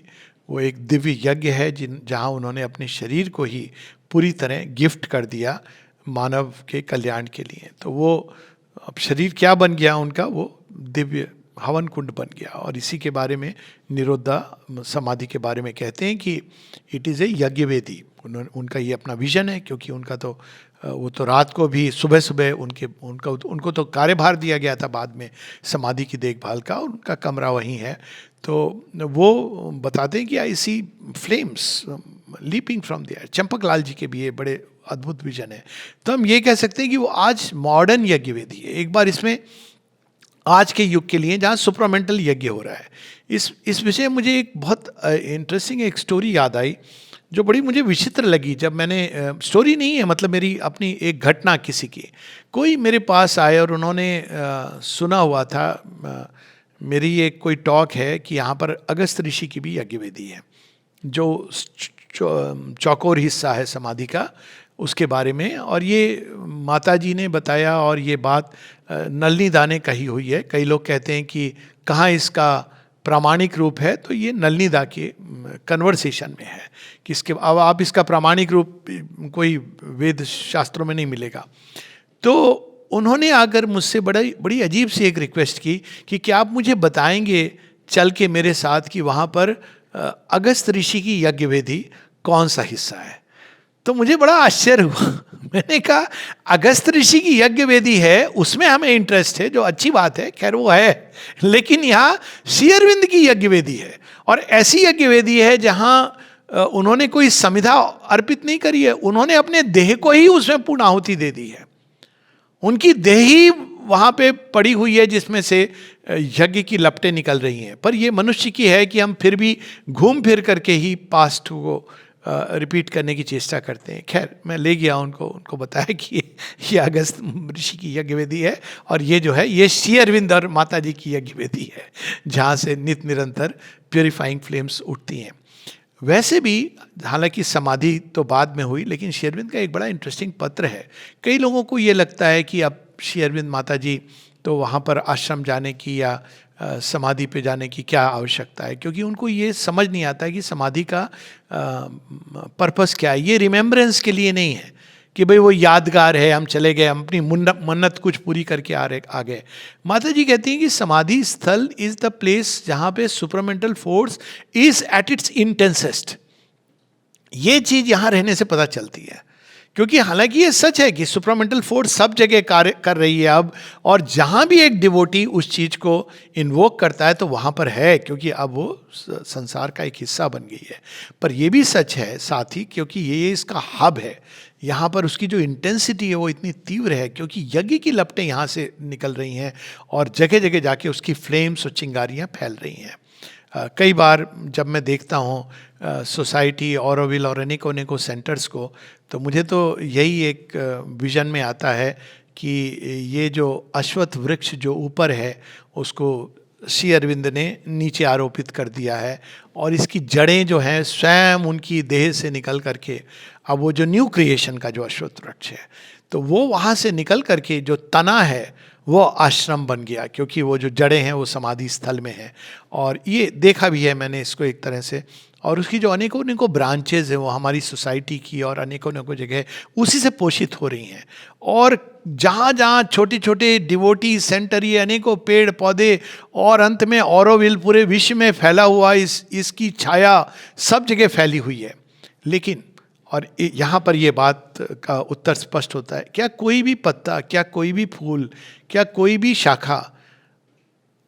वो एक दिव्य यज्ञ है जहाँ उन्होंने अपने शरीर को ही पूरी तरह गिफ्ट कर दिया मानव के कल्याण के लिए। तो वो अब शरीर क्या बन गया उनका, वो दिव्य हवन कुंड बन गया। और इसी के बारे में निरोधा समाधि के बारे में कहते हैं कि इट इज़ ए यज्ञ वेदी। उनका ये अपना विजन है, क्योंकि उनका तो वो तो रात को भी सुबह सुबह उनको तो कार्यभार दिया गया था बाद में समाधि की देखभाल का, उनका कमरा वहीं है। तो वो बताते हैं कि I see flames leaping from there. Champak Lal ji के भी ये बड़े अद्भुत विजन है। तो हम ये कह सकते हैं कि वो आज मॉडर्न यज्ञ वेदी है। एक बार इसमें आज के युग के लिए जहाँ सुप्रामेंटल यज्ञ हो रहा है, इस विषय में मुझे एक बहुत इंटरेस्टिंग एक स्टोरी याद आई जो बड़ी मुझे विचित्र लगी। जब मैंने स्टोरी नहीं है, मतलब मेरी अपनी एक घटना, किसी की कोई मेरे पास आए और उन्होंने सुना हुआ था, मेरी एक कोई टॉक है कि यहाँ पर अगस्त ऋषि की भी यज्ञ वेदी है, जो चौकोर हिस्सा है समाधि का, उसके बारे में। और ये माता जी ने बताया, और ये बात नलनीदा ने कही हुई है। कई लोग कहते हैं कि कहाँ इसका प्रामाणिक रूप है, तो ये नलनीदा के कन्वर्सेशन में है कि इसके अब आप इसका प्रामाणिक रूप कोई वेद शास्त्रों में नहीं मिलेगा। तो उन्होंने आकर मुझसे बड़ी अजीब सी एक रिक्वेस्ट की कि क्या आप मुझे बताएंगे चल के मेरे साथ कि वहाँ पर अगस्त ऋषि की यज्ञ वेदी कौन सा हिस्सा है। तो मुझे बड़ा आश्चर्य हुआ। मैंने कहा अगस्त ऋषि की यज्ञ वेदी है, उसमें हमें इंटरेस्ट है, जो अच्छी बात है, खैर वो है, लेकिन यहाँ श्री अरविंद की यज्ञ वेदी है, और ऐसी यज्ञ वेदी है जहाँ उन्होंने कोई समिधा अर्पित नहीं करी है, उन्होंने अपने देह को ही उसमें पूर्ण आहुति दे दी है। उनकी देह ही वहाँ पे पड़ी हुई है जिसमें से यज्ञ की लपटें निकल रही हैं। पर ये मनुष्य की है कि हम फिर भी घूम फिर करके ही पास्ट को रिपीट करने की चेष्टा करते हैं। खैर मैं ले गया उनको बताया कि ये अगस्त ऋषि की यज्ञ वेदी है, और ये जो है ये श्री अरविंद और माता जी की यज्ञ वेदी है, जहाँ से नित निरंतर प्योरीफाइंग फ्लेम्स उठती हैं। वैसे भी हालांकि समाधि तो बाद में हुई, लेकिन श्री अरविंद का एक बड़ा इंटरेस्टिंग पत्र है। कई लोगों को ये लगता है कि अब श्री अरविंद माता जी तो वहाँ पर आश्रम जाने की या समाधि पे जाने की क्या आवश्यकता है, क्योंकि उनको ये समझ नहीं आता है कि समाधि का पर्पस क्या है। ये रिमेम्बरेंस के लिए नहीं है कि भाई वो यादगार है, हम चले गए, हम अपनी मन्नत कुछ पूरी करके आ गए। माता जी कहती हैं कि समाधि स्थल इज द प्लेस जहाँ पे supermental force is at its intensest. ये चीज़ यहाँ रहने से पता चलती है क्योंकि हालांकि ये सच है कि सुप्रामेंटल फोर्स सब जगह कार्य कर रही है अब, और जहां भी एक डिवोटी उस चीज को इन्वोक करता है तो वहां पर है, क्योंकि अब वो संसार का एक हिस्सा बन गई है। पर यह भी सच है साथ ही, क्योंकि ये इसका हब है, यहाँ पर उसकी जो इंटेंसिटी है वो इतनी तीव्र है, क्योंकि यज्ञ की लपटें यहाँ से निकल रही हैं और जगह जगह जाके उसकी फ्लेम्स और चिंगारियाँ फैल रही हैं। कई बार जब मैं देखता हूँ सोसाइटी, ऑरोविल और अनेकों अनेकों सेंटर्स को, तो मुझे तो यही एक विजन में आता है कि ये जो अश्वत्थ वृक्ष जो ऊपर है उसको श्री अरविंद ने नीचे आरोपित कर दिया है, और इसकी जड़ें जो हैं स्वयं उनकी देह से निकल करके, अब वो जो न्यू क्रिएशन का जो अश्वत्थ वृक्ष है, तो वो वहाँ से निकल करके जो तना है वो आश्रम बन गया, क्योंकि वो जो जड़ें हैं वो समाधि स्थल में है। और ये देखा भी है मैंने इसको एक तरह से, और उसकी जो अनेकों अनेकों ब्रांचेज हैं वो हमारी सोसाइटी की और अनेकों अनेकों जगह उसी से पोषित हो रही हैं। और जहाँ जहाँ छोटे छोटे डिवोटी सेंटर, ये अनेकों पेड़ पौधे, और अंत में ऑरोविल पूरे विश्व में फैला हुआ, इसकी छाया सब जगह फैली हुई है। लेकिन और यहाँ पर ये बात का उत्तर स्पष्ट होता है, क्या कोई भी पत्ता, क्या कोई भी फूल, क्या कोई भी शाखा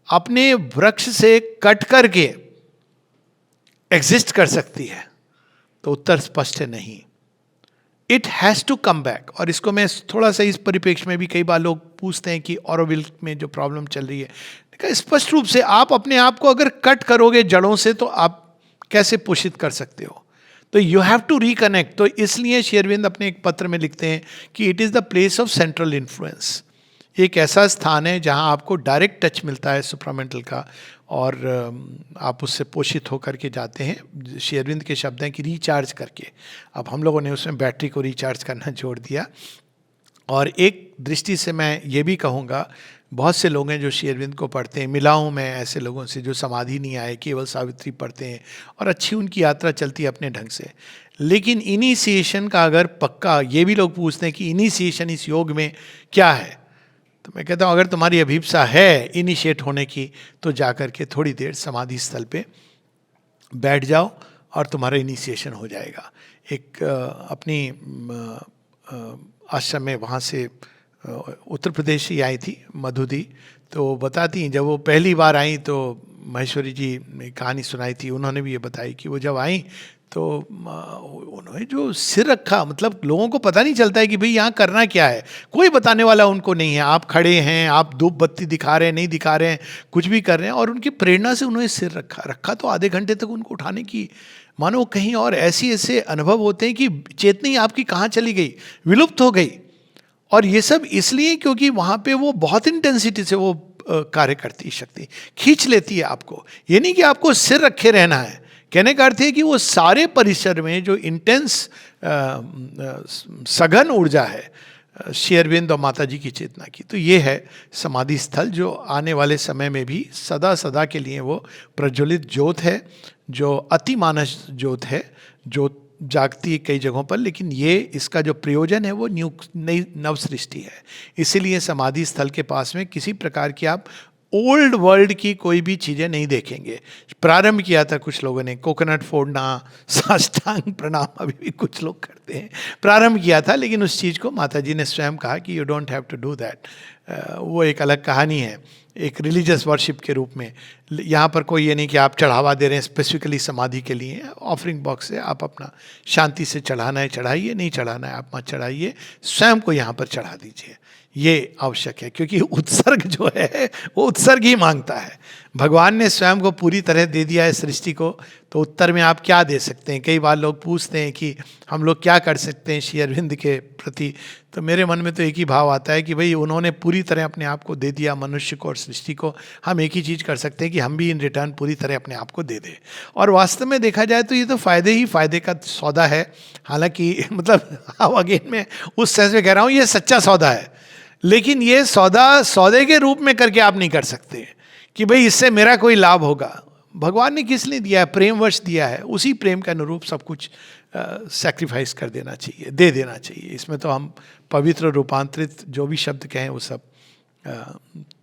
अपने वृक्ष से कट करके एग्जिस्ट कर सकती है? तो उत्तर स्पष्ट है, नहीं। It has to come back. और इसको मैं थोड़ा सा इस परिप्रेक्ष्य में भी, कई बार लोग पूछते हैं कि ऑरोविल में जो प्रॉब्लम चल रही है, स्पष्ट रूप से आप अपने आप को अगर कट करोगे जड़ों से तो आप कैसे पोषित कर सकते हो? तो यू हैव टू रिकनेक्ट। तो इसलिए श्री अरविंद अपने एक पत्र में लिखते हैं कि it is the place of central influence. एक ऐसा स्थान है जहां आपको डायरेक्ट टच मिलता है सुप्रामेंटल का, और आप उससे पोषित होकर के जाते हैं। श्री अरविंद के शब्द हैं कि रिचार्ज करके। अब हम लोगों ने उसमें बैटरी को रिचार्ज करना जोड़ दिया। और एक दृष्टि से मैं ये भी कहूँगा, बहुत से लोग हैं जो श्री अरविंद को पढ़ते हैं, मिला हूँ मैं ऐसे लोगों से जो समाधि नहीं आए, केवल सावित्री पढ़ते हैं, और अच्छी उनकी यात्रा चलती है अपने ढंग से। लेकिन इनिशिएशन का अगर पक्का, ये भी लोग पूछते हैं कि इनिशिएशन इस योग में क्या है, तो मैं कहता हूँ अगर तुम्हारी अभिप्सा है इनिशिएट होने की, तो जाकर के थोड़ी देर समाधि स्थल पे बैठ जाओ और तुम्हारा इनिशिएशन हो जाएगा। एक अपनी आश्रम में, वहाँ से उत्तर प्रदेश ही आई थी मधुदी, तो बताती हैं जब वो पहली बार आई तो महेश्वरी जी ने कहानी सुनाई थी, उन्होंने भी ये बताई कि वो जब आई तो उन्होंने जो सिर रखा, मतलब लोगों को पता नहीं चलता है कि भाई यहाँ करना क्या है, कोई बताने वाला उनको नहीं है। आप खड़े हैं, आप धूप बत्ती दिखा रहे हैं, नहीं दिखा रहे हैं, कुछ भी कर रहे हैं, और उनकी प्रेरणा से उन्होंने सिर रखा तो आधे घंटे तक उनको उठाने की मानो कहीं और ऐसे अनुभव होते हैं कि चेतनी आपकी कहाँ चली गई, विलुप्त हो गई। और ये सब इसलिए क्योंकि वहाँ पे वो बहुत इंटेंसिटी से वो कार्य करती शक्ति खींच लेती है आपको। ये नहीं कि आपको सिर रखे रहना है, कहने का अर्थ है कि वो सारे परिसर में जो इंटेंस सघन ऊर्जा है श्री अरविंद और माता जी की चेतना की, तो ये है समाधि स्थल, जो आने वाले समय में भी सदा सदा के लिए वो प्रज्वलित ज्योत है, जो अति मानस ज्योत है, जो जागती है कई जगहों पर। लेकिन ये इसका जो प्रयोजन है वो नई नव सृष्टि है। इसीलिए समाधि स्थल के पास में किसी प्रकार की आप ओल्ड वर्ल्ड की कोई भी चीज़ें नहीं देखेंगे। प्रारंभ किया था कुछ लोगों ने, कोकोनट फोड़ना, साष्टांग प्रणाम अभी भी कुछ लोग करते हैं, प्रारंभ किया था, लेकिन उस चीज़ को माता जी ने स्वयं कहा कि you don't have to do that. वो एक अलग कहानी है, एक रिलीजियस वर्शिप के रूप में। यहाँ पर कोई ये नहीं कि आप चढ़ावा दे रहे हैं स्पेसिफिकली समाधि के लिए, ऑफरिंग बॉक्स है, आप अपना शांति से चढ़ाना है चढ़ाइए, नहीं चढ़ाना है आप मत चढ़ाइए, स्वयं को यहाँ पर चढ़ा दीजिए। ये आवश्यक है, क्योंकि उत्सर्ग जो है वो उत्सर्ग ही मांगता है। भगवान ने स्वयं को पूरी तरह दे दिया है सृष्टि को, तो उत्तर में आप क्या दे सकते हैं? कई बार लोग पूछते हैं कि हम लोग क्या कर सकते हैं श्री अरविंद के प्रति, तो मेरे मन में तो एक ही भाव आता है कि भाई उन्होंने पूरी तरह अपने आप को दे दिया मनुष्य को और सृष्टि को। हम एक ही चीज़ कर सकते हैं कि हम भी इन रिटर्न पूरी तरह अपने आप को दे दें। और वास्तव में देखा जाए तो ये तो फ़ायदे ही फ़ायदे का सौदा है। हालांकि मतलब अगेन मैं उस सेंस में कह रहा हूँ ये सच्चा सौदा है, लेकिन ये सौदा सौदे के रूप में करके आप नहीं कर सकते कि भाई इससे मेरा कोई लाभ होगा। भगवान ने किस लिए दिया है? प्रेमवश दिया है, उसी प्रेम के अनुरूप सब कुछ सैक्रिफाइस कर देना चाहिए, दे देना चाहिए। इसमें तो हम पवित्र रूपांतरित जो भी शब्द कहें वो सब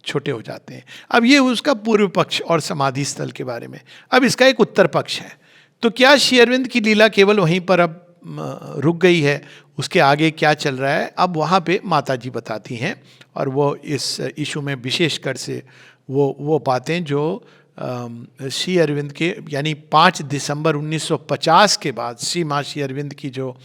छोटे हो जाते हैं। अब ये उसका पूर्व पक्ष और समाधि स्थल के बारे में। अब इसका एक उत्तर पक्ष है। तो क्या श्री अरविंद की लीला केवल वहीं पर अब रुक गई है? उसके आगे क्या चल रहा है, अब वहाँ पे माता जी बताती हैं। और वो इस इशू में विशेषकर से वो बातें जो श्री अरविंद के यानी 5 दिसंबर 1950 के बाद श्री माँ श्री अरविंद की जो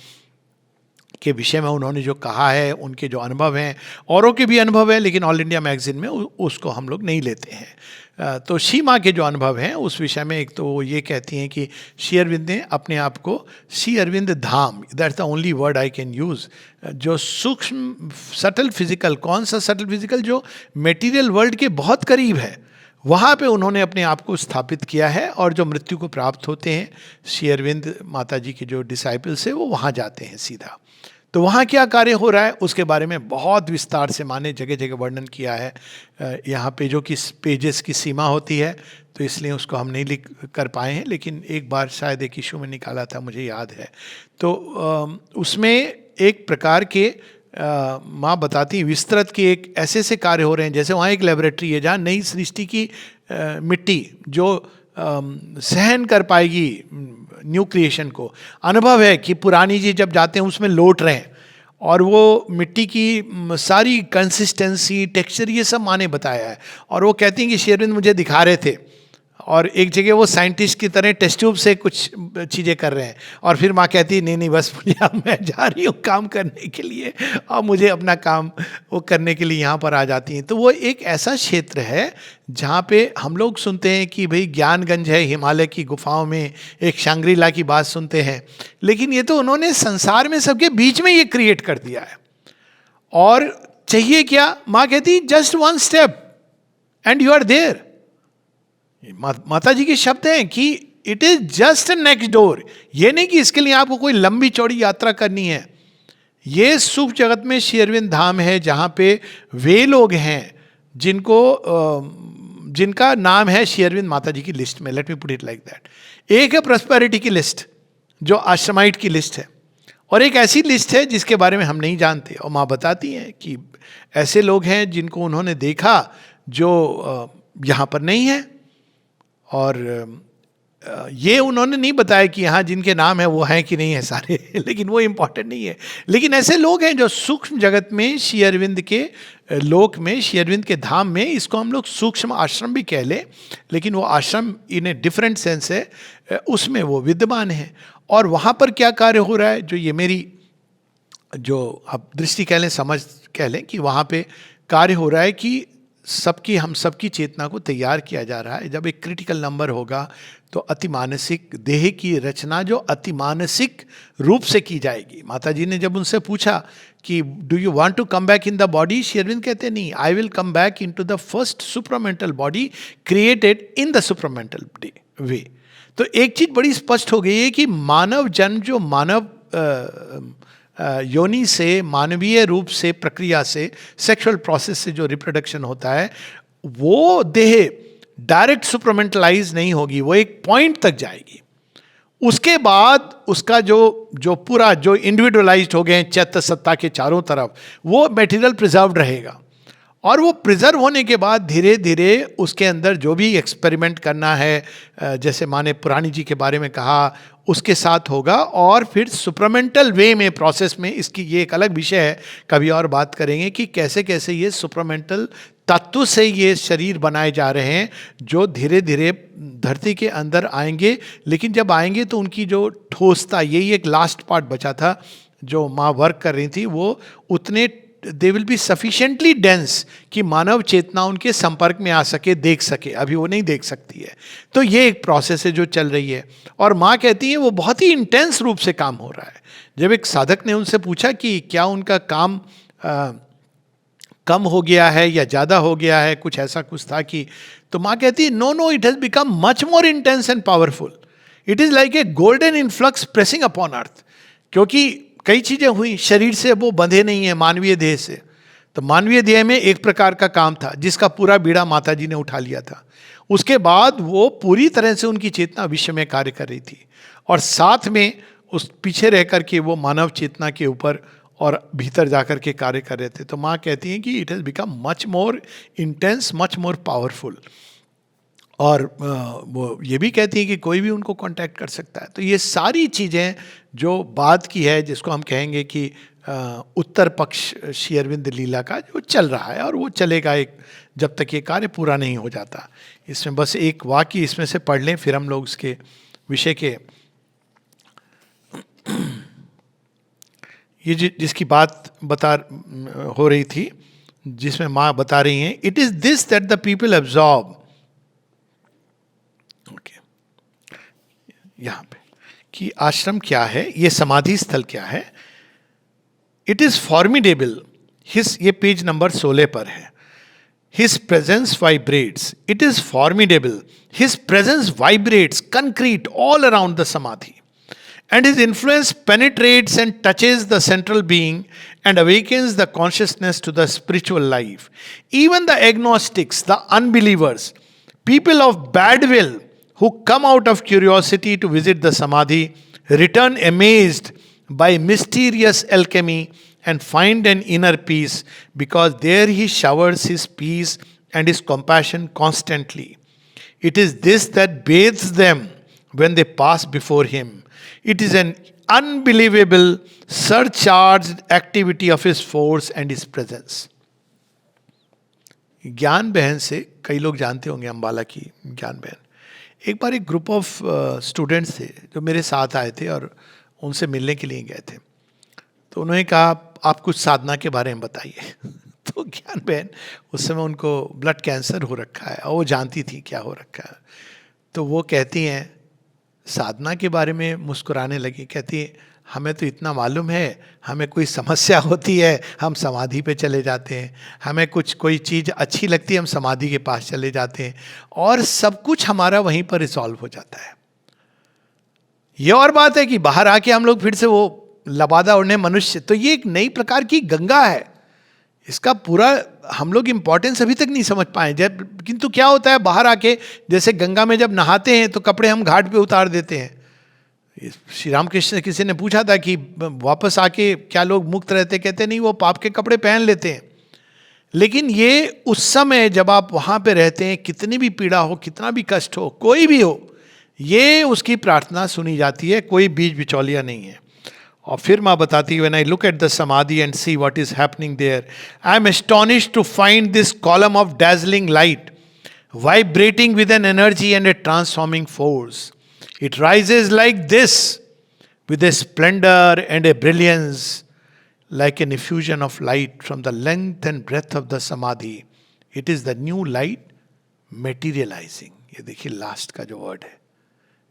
के विषय में उन्होंने जो कहा है, उनके जो अनुभव हैं, औरों के भी अनुभव हैं, लेकिन ऑल इंडिया मैगजीन में उसको हम लोग नहीं लेते हैं। तो श्री माँ के जो अनुभव हैं उस विषय में एक तो वो ये कहती हैं कि श्री अरविंद ने अपने आप को Shri Aurobindo Dham, that's the only word I can use, जो सूक्ष्म सटल फिजिकल, कौन सा सटल फिजिकल, जो मेटीरियल वर्ल्ड के बहुत करीब है, वहाँ पे उन्होंने अपने आप को स्थापित किया है। और जो मृत्यु को प्राप्त होते हैं, श्री अरविंद माता जी के जो डिसाइपल्स है वो वहाँ जाते हैं सीधा। तो वहाँ क्या कार्य हो रहा है उसके बारे में बहुत विस्तार से माने जगह जगह वर्णन किया है। यहाँ पेजों की पेजेस की सीमा होती है, तो इसलिए उसको हम नहीं लिख कर पाए हैं, लेकिन एक बार शायद एक इशू में निकाला था, मुझे याद है। तो उसमें एक प्रकार के माँ बताती विस्तृत के एक ऐसे ऐसे कार्य हो रहे हैं, जैसे वहाँ एक लेबोरेटरी है जहाँ नई सृष्टि की मिट्टी जो सहन कर पाएगी न्यू क्रिएशन को। अनुभव है कि पुरानी जी जब जाते हैं उसमें लौट रहे हैं, और वो मिट्टी की सारी कंसिस्टेंसी, टेक्सचर, ये सब माँ ने बताया है। और वो कहती हैं कि श्री अरविंद मुझे दिखा रहे थे, और एक जगह वो साइंटिस्ट की तरह टेस्ट ट्यूब से कुछ चीज़ें कर रहे हैं, और फिर माँ कहती है नहीं नहीं बस मुझे, अब मैं जा रही हूँ काम करने के लिए, और मुझे अपना काम वो करने के लिए यहाँ पर आ जाती हैं। तो वो एक ऐसा क्षेत्र है जहाँ पे हम लोग सुनते हैं कि भाई ज्ञानगंज है, हिमालय की गुफाओं में एक शांग्रीला की बात सुनते हैं, लेकिन ये तो उन्होंने संसार में सबके बीच में ये क्रिएट कर दिया है। और चाहिए क्या, माँ कहती just one step and you are there. माता जी के शब्द हैं कि it is just next door. ये नहीं कि इसके लिए आपको कोई लंबी चौड़ी यात्रा करनी है। ये सूक्ष्म जगत में श्री अरविंद धाम है जहाँ पे वे लोग हैं जिनका नाम है श्री अरविंद माता जी की लिस्ट में। Let me put it like that. एक है प्रॉस्पेरिटी की लिस्ट जो आश्रमाइट की लिस्ट है, और एक ऐसी लिस्ट है जिसके बारे में हम नहीं जानते। और माँ बताती हैं कि ऐसे लोग हैं जिनको उन्होंने देखा जो यहाँ पर नहीं है, और ये उन्होंने नहीं बताया कि यहाँ जिनके नाम है वो हैं कि नहीं है सारे लेकिन वो इम्पॉर्टेंट नहीं है। लेकिन ऐसे लोग हैं जो सूक्ष्म जगत में श्री अरविंद के लोक में, श्री अरविंद के धाम में, इसको हम लोग सूक्ष्म आश्रम भी कह लें, लेकिन वो आश्रम इन ए डिफरेंट सेंस है, उसमें वो विद्यमान है। और वहाँ पर क्या कार्य हो रहा है, जो ये मेरी जो आप दृष्टि कह लें, समझ कह लें, कि वहाँ पे कार्य हो रहा है कि हम सबकी चेतना को तैयार किया जा रहा है। जब एक क्रिटिकल नंबर होगा तो अतिमानसिक देह की रचना जो अतिमानसिक रूप से की जाएगी। माता जी ने जब उनसे पूछा कि do you want to come back in the body, Shri Aurobindo कहते नहीं, I will come back into the first supramental body created in the supramental way. तो एक चीज बड़ी स्पष्ट हो गई है कि मानव जन्म जो मानव योनि से, मानवीय रूप से, प्रक्रिया से, सेक्सुअल प्रोसेस से जो रिप्रोडक्शन होता है, वो देह डायरेक्ट सुपरमेंटलाइज नहीं होगी, वो एक पॉइंट तक जाएगी। उसके बाद उसका जो पूरा जो इंडिविजुअलाइज्ड हो गए चैत्य सत्ता के चारों तरफ, वो मटेरियल प्रिजर्व्ड रहेगा। और वो प्रिजर्व होने के बाद धीरे धीरे उसके अंदर जो भी एक्सपेरिमेंट करना है, जैसे माने पुरानी जी के बारे में कहा, उसके साथ होगा। और फिर सुपरामेंटल वे में, प्रोसेस में, इसकी ये एक अलग विषय है, कभी और बात करेंगे कि कैसे कैसे ये सुपरामेंटल तत्व से ये शरीर बनाए जा रहे हैं जो धीरे धीरे धरती के अंदर आएंगे। लेकिन जब आएंगे तो उनकी जो ठोसता, यही एक लास्ट पार्ट बचा था जो माँ वर्क कर रही थी, वो उतने they will be sufficiently dense कि मानव चेतना उनके संपर्क में आ सके, देख सके। अभी वो नहीं देख सकती है। तो ये एक प्रोसेस है जो चल रही है। और माँ कहती है वो बहुत ही इंटेंस रूप से काम हो रहा है। जब एक साधक ने उनसे पूछा कि क्या उनका काम कम हो गया है या ज़्यादा हो गया है, कुछ ऐसा कुछ था कि, तो माँ कहती है no, it has become much more intense and powerful. It is like a golden influx pressing upon earth. क्योंकि कई चीज़ें हुई, शरीर से वो बंधे नहीं है, मानवीय देह से। तो मानवीय देह में एक प्रकार का काम था जिसका पूरा बीड़ा माता जी ने उठा लिया था। उसके बाद वो पूरी तरह से उनकी चेतना विश्व में कार्य कर रही थी, और साथ में उस पीछे रह कर के वो मानव चेतना के ऊपर और भीतर जाकर के कार्य कर रहे थे। तो माँ कहती हैं कि it has become much more intense, much more powerful. और वो ये भी कहती है कि कोई भी उनको कांटेक्ट कर सकता है। तो ये सारी चीज़ें जो बात की है, जिसको हम कहेंगे कि उत्तर पक्ष श्री अरविंद लीला का जो चल रहा है, और वो चलेगा एक जब तक ये कार्य पूरा नहीं हो जाता। इसमें बस एक वाक्य इसमें से पढ़ लें, फिर हम लोग उसके विषय के ये जिसकी बात हो रही थी, जिसमें माँ बता रही हैं, it is this that the people absorb. Okay, यहां पे कि आश्रम क्या है, ये समाधि स्थल क्या है। इट इज फॉर्मिडेबल हिस, ये पेज नंबर 16 पर है। His presence vibrates, it is formidable his presence vibrates concrete all around the समाधि, and his influence penetrates and touches the central being and awakens the consciousness to the spiritual life. Even the agnostics, the unbelievers, people of bad will who come out of curiosity to visit the samadhi return amazed by mysterious alchemy and find an inner peace, because there he showers his peace and his compassion constantly. It is this that bathes them when they pass before him. It is an unbelievable surcharged activity of his force and his presence. ज्ञान बहन से कई लोग जानते होंगे, अम्बाला की ज्ञान बहन। एक बार एक ग्रुप ऑफ स्टूडेंट्स थे जो मेरे साथ आए थे और उनसे मिलने के लिए गए थे। तो उन्होंने कहा आप कुछ साधना के बारे में बताइए। तो ज्ञान बहन, उस समय उनको ब्लड कैंसर हो रखा है और वो जानती थी क्या हो रखा है। तो वो कहती हैं, साधना के बारे में मुस्कुराने लगी, कहती है हमें तो इतना मालूम है, हमें कोई समस्या होती है हम समाधि पे चले जाते हैं, हमें कोई चीज़ अच्छी लगती है हम समाधि के पास चले जाते हैं, और सब कुछ हमारा वहीं पर रिसॉल्व हो जाता है। ये और बात है कि बाहर आके हम लोग फिर से वो लबादा उड़ने मनुष्य, तो ये एक नई प्रकार की गंगा है। इसका पूरा हम लोग इंपॉर्टेंस अभी तक नहीं समझ पाए। जब किंतु क्या होता है, बाहर आके जैसे गंगा में जब नहाते हैं तो कपड़े हम घाट पे उतार देते हैं। श्री रामकृष्ण किसी ने पूछा था कि वापस आके क्या लोग मुक्त रहते, कहते नहीं, वो पाप के कपड़े पहन लेते हैं। लेकिन ये उस समय जब आप वहाँ पे रहते हैं, कितनी भी पीड़ा हो, कितना भी कष्ट हो, कोई भी हो, ये उसकी प्रार्थना सुनी जाती है, कोई बीच बिचौलिया नहीं है। और फिर माँ बताती है, when I look at the samadhi and see what is happening there, I am astonished to find this column of dazzling light vibrating with an energy and a transforming force. It rises like this with a splendor and a brilliance like an effusion of light from the length and breadth of the samadhi. It is the new light materializing. ये देखिए लास्ट का जो वर्ड है,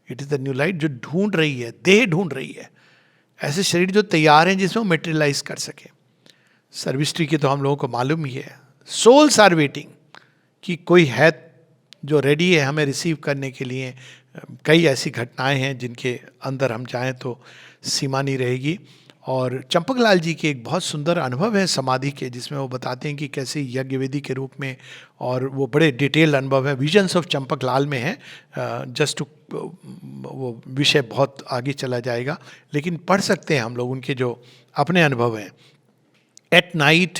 it is the new light, जो ढूंढ रही है, देह ढूंढ रही है, ऐसे शरीर जो तैयार हैं जिसमें वो मेटेरियलाइज कर सके। सर्विस्ट्री की तो हम लोगों को मालूम ही है, सोल्स आर वेटिंग, कि कोई है जो रेडी है हमें रिसीव करने के लिए। कई ऐसी घटनाएं हैं जिनके अंदर हम चाहें तो सीमा नहीं रहेगी। और चंपक लाल जी के एक बहुत सुंदर अनुभव है समाधि के, जिसमें वो बताते हैं कि कैसे यज्ञ वेदी के रूप में, और वो बड़े डिटेल अनुभव है, विजन्स ऑफ चंपक लाल में है। जस्ट टू, वो विषय बहुत आगे चला जाएगा, लेकिन पढ़ सकते हैं हम लोग उनके जो अपने अनुभव हैं। At night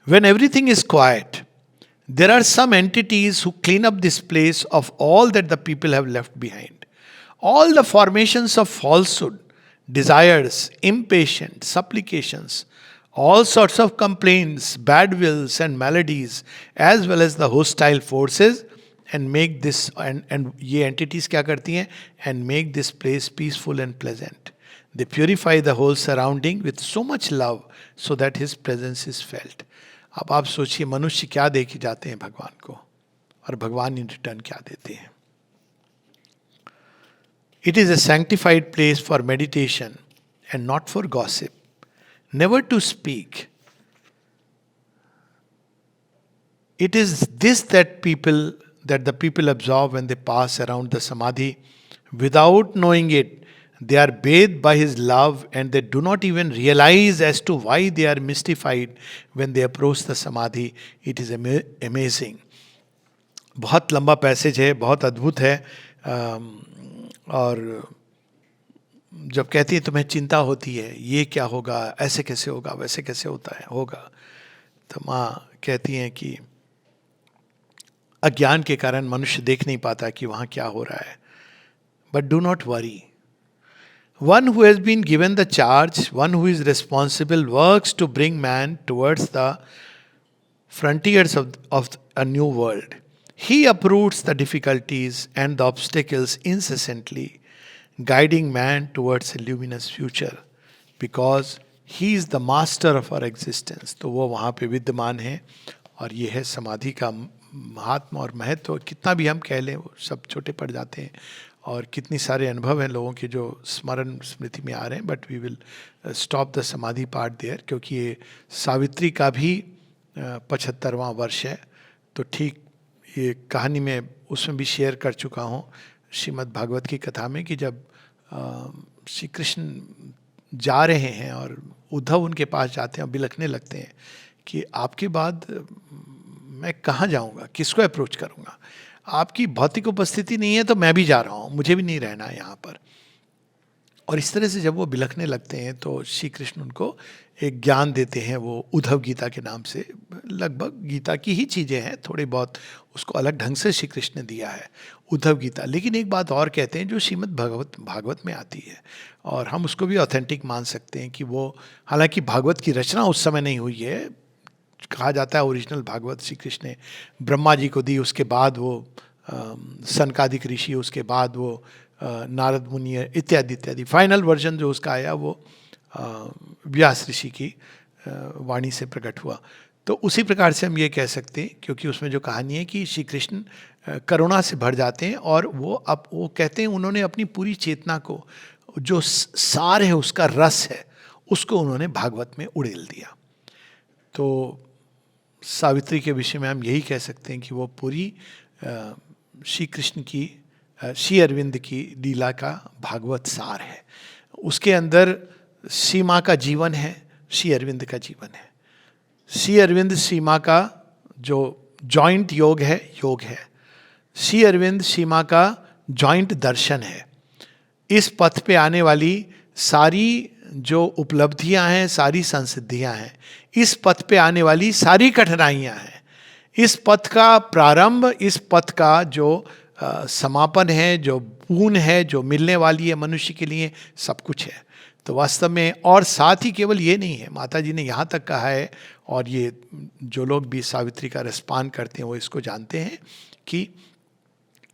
when everything is quite, there are some entities who clean up this place of all that the people have left behind. All the formations of falsehood, desires, impatience, supplications, all sorts of complaints, bad wills and maladies, as well as the hostile forces, and make this, and ये entities क्या करती हैं, and make this place peaceful and pleasant. They purify the whole surrounding with so much love so that his presence is felt. अब आप सोचिए मनुष्य क्या दे के जाते हैं भगवान को, और भगवान इन रिटर्न क्या देते हैं। It is a sanctified place for meditation and not for gossip, never to speak. It is this that the people absorb when they pass around the samadhi without knowing it. They are bathed by his love and they do not even realize as to why they are mystified when they approach the samadhi. It is amazing. बहुत लंबा पैसेज है, बहुत अद्भुत है। और जब कहती है तुम्हें चिंता होती है, ये क्या होगा, ऐसे कैसे होगा, वैसे कैसे होगा, तो माँ कहती हैं कि अज्ञान के कारण मनुष्य देख नहीं पाता कि वहाँ क्या हो रहा है. But do not worry. One who has been given the charge, one who is responsible, works to bring man towards the frontiers of a new world. He uproots the difficulties and the obstacles incessantly, guiding man towards a luminous future, because he is the master of our existence. तो वो वहाँ पे विद्यमान है. और ये है समाधि का महात्मा और महत्व. कितना भी हम कह लें वो सब छोटे पड़ जाते हैं. और कितनी सारे अनुभव हैं लोगों के जो स्मरण स्मृति में आ रहे हैं. But we will stop the samadhi part there, क्योंकि ये सावित्री का भी 75वां वर्ष है. तो ठीक ये कहानी में उसमें भी शेयर कर चुका हूँ श्रीमद् भागवत की कथा में, कि जब श्री कृष्ण जा रहे हैं और उद्धव उनके पास जाते हैं और बिलखने लगते हैं कि आपके बाद मैं कहाँ जाऊँगा, किसको अप्रोच करूँगा, आपकी भौतिक उपस्थिति नहीं है तो मैं भी जा रहा हूँ, मुझे भी नहीं रहना है यहाँ पर. और इस तरह से जब वो बिलखने लगते हैं तो श्री कृष्ण उनको एक ज्ञान देते हैं, वो उद्धव गीता के नाम से. लगभग गीता की ही चीज़ें हैं, थोड़ी बहुत उसको अलग ढंग से श्री कृष्ण ने दिया है, उद्धव गीता. लेकिन एक बात और कहते हैं जो श्रीमद् भागवत में आती है, और हम उसको भी ऑथेंटिक मान सकते हैं कि वो, हालांकि भागवत की रचना उस समय नहीं हुई है. कहा जाता है ओरिजिनल भागवत श्री कृष्ण ने ब्रह्मा जी को दी, उसके बाद वो सनकादिक ऋषि, उसके बाद वो नारद मुनि इत्यादि इत्यादि. फाइनल वर्जन जो उसका आया वो व्यास ऋषि की वाणी से प्रकट हुआ. तो उसी प्रकार से हम ये कह सकते हैं, क्योंकि उसमें जो कहानी है कि श्री कृष्ण करुणा से भर जाते हैं, और वो कहते हैं उन्होंने अपनी पूरी चेतना को, जो सार है उसका रस है, उसको उन्होंने भागवत में उड़ेल दिया. तो सावित्री के विषय में हम यही कह सकते हैं कि वो पूरी श्री कृष्ण की, श्री अरविंद की लीला का भागवत सार है. उसके अंदर श्री माँ का जीवन है, श्री अरविंद का जीवन है. श्री अरविंद श्री माँ का जो जॉइंट योग है. श्री अरविंद श्री माँ का जॉइंट दर्शन है. इस पथ पे आने वाली सारी जो उपलब्धियां हैं, सारी संसिद्धियां हैं, इस पथ पे आने वाली सारी कठिनाइयां हैं, इस पथ का प्रारंभ, इस पथ का जो समापन है, जो पूर्ण है, जो मिलने वाली है मनुष्य के लिए, सब कुछ है. तो वास्तव में, और साथ ही केवल ये नहीं है, माता जी ने यहाँ तक कहा है, और ये जो लोग भी सावित्री का रसपान करते हैं वो इसको जानते हैं कि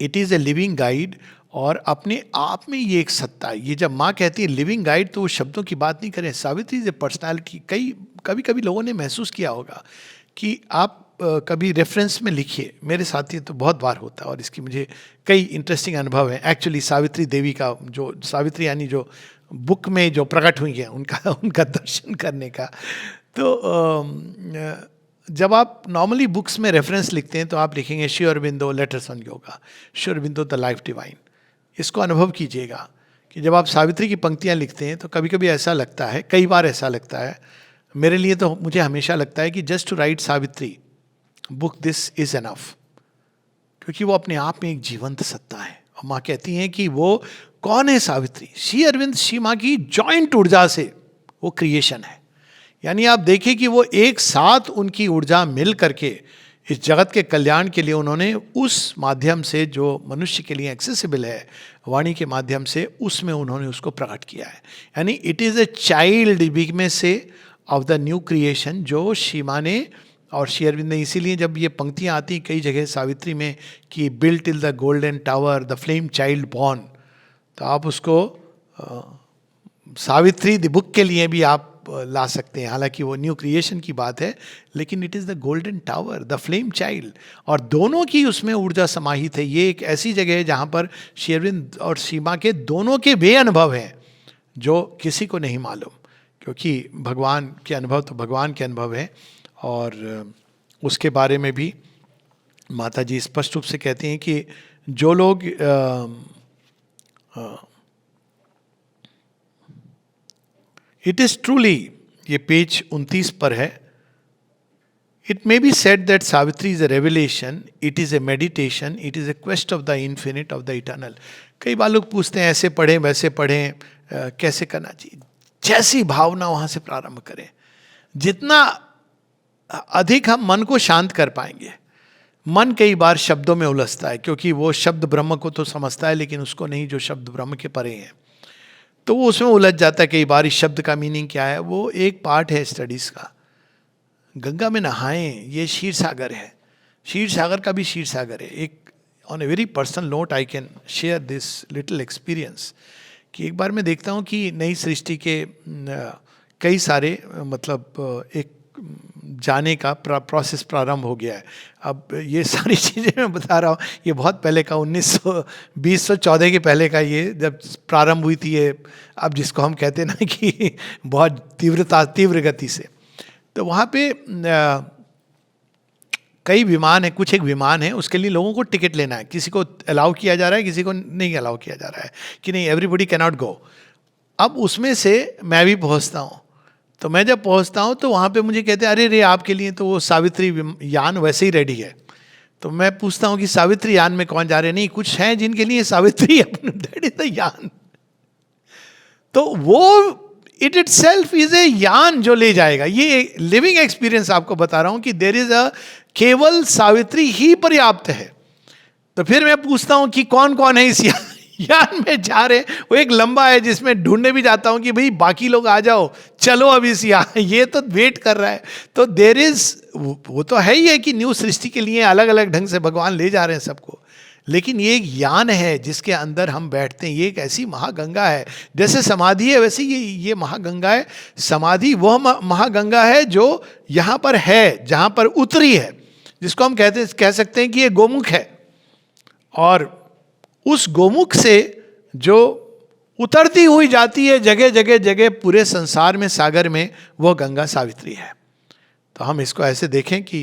it is a living guide. और अपने आप में ये एक सत्ता है. ये जब माँ कहती है लिविंग गाइड, तो वो शब्दों की बात नहीं करें. Savitri is a personality. कभी लोगों ने महसूस किया होगा कि आप कभी रेफरेंस में लिखिए, मेरे साथ ये तो बहुत बार होता है, और इसकी मुझे कई इंटरेस्टिंग अनुभव हैं. एक्चुअली सावित्री देवी का, जो सावित्री यानी जो बुक में जो प्रकट हुई है, उनका दर्शन करने का. तो जब आप नॉर्मली बुक्स में रेफरेंस लिखते हैं तो आप लिखेंगे Shri Aurobindo letters on yoga, Shri Aurobindo the life divine. इसको अनुभव कीजिएगा कि जब आप सावित्री की पंक्तियाँ लिखते हैं तो कभी कभी ऐसा लगता है, कई बार ऐसा लगता है, मेरे लिए तो मुझे हमेशा लगता है कि just to write Savitri book this is enough. क्योंकि वो अपने आप में एक जीवंत सत्ता है. और माँ कहती हैं कि वो कौन है सावित्री? श्री अरविंद श्री माँ की जॉइंट ऊर्जा से वो क्रिएशन है. यानी आप देखिए कि वो एक साथ उनकी ऊर्जा मिल करके इस जगत के कल्याण के लिए उन्होंने उस माध्यम से जो मनुष्य के लिए एक्सेसिबल है, वाणी के माध्यम से, उसमें उन्होंने उसको प्रकट किया है. यानी इट इज़ ए चाइल्ड में से ऑफ द न्यू क्रिएशन, जो श्री माँ ने और श्री अरविंद ने. इसीलिए जब ये पंक्तियाँ आती कई जगह सावित्री में कि built in the golden tower the flame child born, तो आप उसको सावित्री द बुक के लिए भी आप ला सकते हैं. हालांकि वो न्यू क्रिएशन की बात है, लेकिन it is the golden tower the flame child, और दोनों की उसमें ऊर्जा समाहित है. ये एक ऐसी जगह है जहाँ पर श्री अरविंद और श्री माँ के दोनों के वे अनुभव हैं जो किसी को नहीं मालूम, क्योंकि भगवान के अनुभव तो भगवान के अनुभव है. और उसके बारे में भी माता जी स्पष्ट रूप से कहती हैं कि जो लोग इट इज ट्रूली, ये पेज 29 पर है, it may be said that Savitri is a revelation, it is a meditation, it is a quest of the infinite of the eternal. कई बार लोग पूछते हैं ऐसे पढ़ें वैसे पढ़ें, कैसे करना चाहिए. जैसी भावना वहाँ से प्रारंभ करें. जितना अधिक हम मन को शांत कर पाएंगे, मन कई बार शब्दों में उलझता है, क्योंकि वो शब्द ब्रह्म को तो समझता है लेकिन उसको नहीं जो शब्द ब्रह्म के परे हैं, तो वो उसमें उलझ जाता है कई बार। इस शब्द का मीनिंग क्या है, वो एक पार्ट है स्टडीज का। गंगा में नहाएं, ये क्षीर सागर है, क्षीर सागर का भी क्षीर सागर है। एक on a very personal note I can share this little experience, कि एक बार मैं देखता हूँ कि नई सृष्टि के कई सारे मतलब एक जाने का प्रोसेस प्रारंभ हो गया है। अब ये सारी चीज़ें मैं बता रहा हूँ, ये बहुत पहले का 1914 के पहले का, ये जब प्रारंभ हुई थी ये, अब जिसको हम कहते हैं ना कि बहुत तीव्र गति से। तो वहाँ पे कई विमान है, कुछ एक विमान है, उसके लिए लोगों को टिकट लेना है, किसी को अलाउ किया जा रहा है, किसी को नहीं अलाउ किया जा रहा है, कि नहीं एवरीबडी कैन नॉट गो। अब उसमें से मैं भी पहुँचता हूँ, तो मैं जब पहुँचता हूँ तो वहाँ पे मुझे कहते हैं अरे रे आपके लिए तो वो सावित्री यान वैसे ही रेडी है। तो मैं पूछता हूँ कि सावित्री यान में कौन जा रहे हैं, नहीं कुछ हैं जिनके लिए सावित्री दैट इज द यान। तो वो it it self is a यान जो ले जाएगा। ये लिविंग एक्सपीरियंस आपको बता रहा हूं कि देर इज अ केवल सावित्री ही पर्याप्त है। तो फिर मैं पूछता हूं कि कौन कौन है इस यान में जा रहे। वो एक लंबा है जिसमें ढूंढने भी जाता हूं कि भाई बाकी लोग आ जाओ, चलो अब इस यान, ये तो वेट कर रहा है। तो देर इज, वो तो है ही है कि न्यू सृष्टि के लिए अलग अलग ढंग से भगवान ले जा रहे हैं सबको, लेकिन ये एक यान है जिसके अंदर हम बैठते हैं। ये एक ऐसी महागंगा है, जैसे समाधि है वैसे ये महागंगा है। समाधि वह महागंगा है जो यहाँ पर है, जहाँ पर उतरी है, जिसको हम कह सकते हैं कि ये गोमुख है। और उस गोमुख से जो उतरती हुई जाती है जगह जगह जगह पूरे संसार में, सागर में, वह गंगा सावित्री है। तो हम इसको ऐसे देखें कि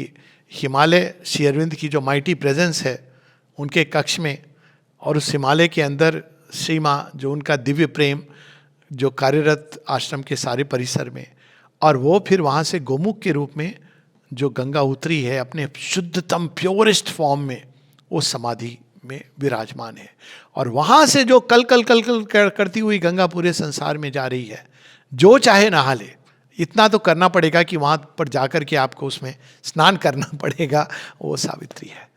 हिमालय, श्री अरविंद की जो माइटी प्रेजेंस है उनके कक्ष में, और उस हिमालय के अंदर श्री माँ जो उनका दिव्य प्रेम जो कार्यरत आश्रम के सारे परिसर में, और वो फिर वहाँ से गोमुख के रूप में जो गंगा उतरी है अपने शुद्धतम प्योरेस्ट फॉर्म में, वो समाधि में विराजमान है। और वहाँ से जो कल कल कल कल करती हुई गंगा पूरे संसार में जा रही है, जो चाहे नहा ले। इतना तो करना पड़ेगा कि वहाँ पर जाकर के आपको उसमें स्नान करना पड़ेगा, वो सावित्री है।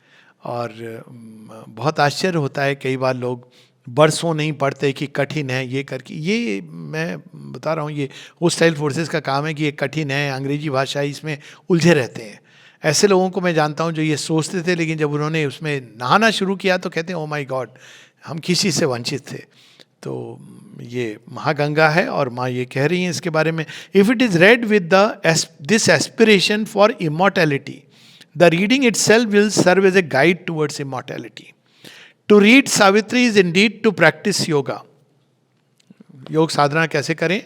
और बहुत आश्चर्य होता है, कई बार लोग बरसों नहीं पढ़ते कि कठिन है ये करके। ये मैं बता रहा हूँ, ये होस्टाइल फोर्सेस का काम है कि ये कठिन है, अंग्रेजी भाषा, इसमें उलझे रहते हैं। ऐसे लोगों को मैं जानता हूँ जो ये सोचते थे, लेकिन जब उन्होंने उसमें नहाना शुरू किया तो कहते हैं ओ माय गॉड, हम किसी से वंचित थे। तो ये महागंगा है, और माँ ये कह रही हैं इसके बारे में, if it is read with this aspiration for immortality, the reading itself will serve as a guide towards immortality. To read Savitri is indeed to practice yoga. योग साधना कैसे करें?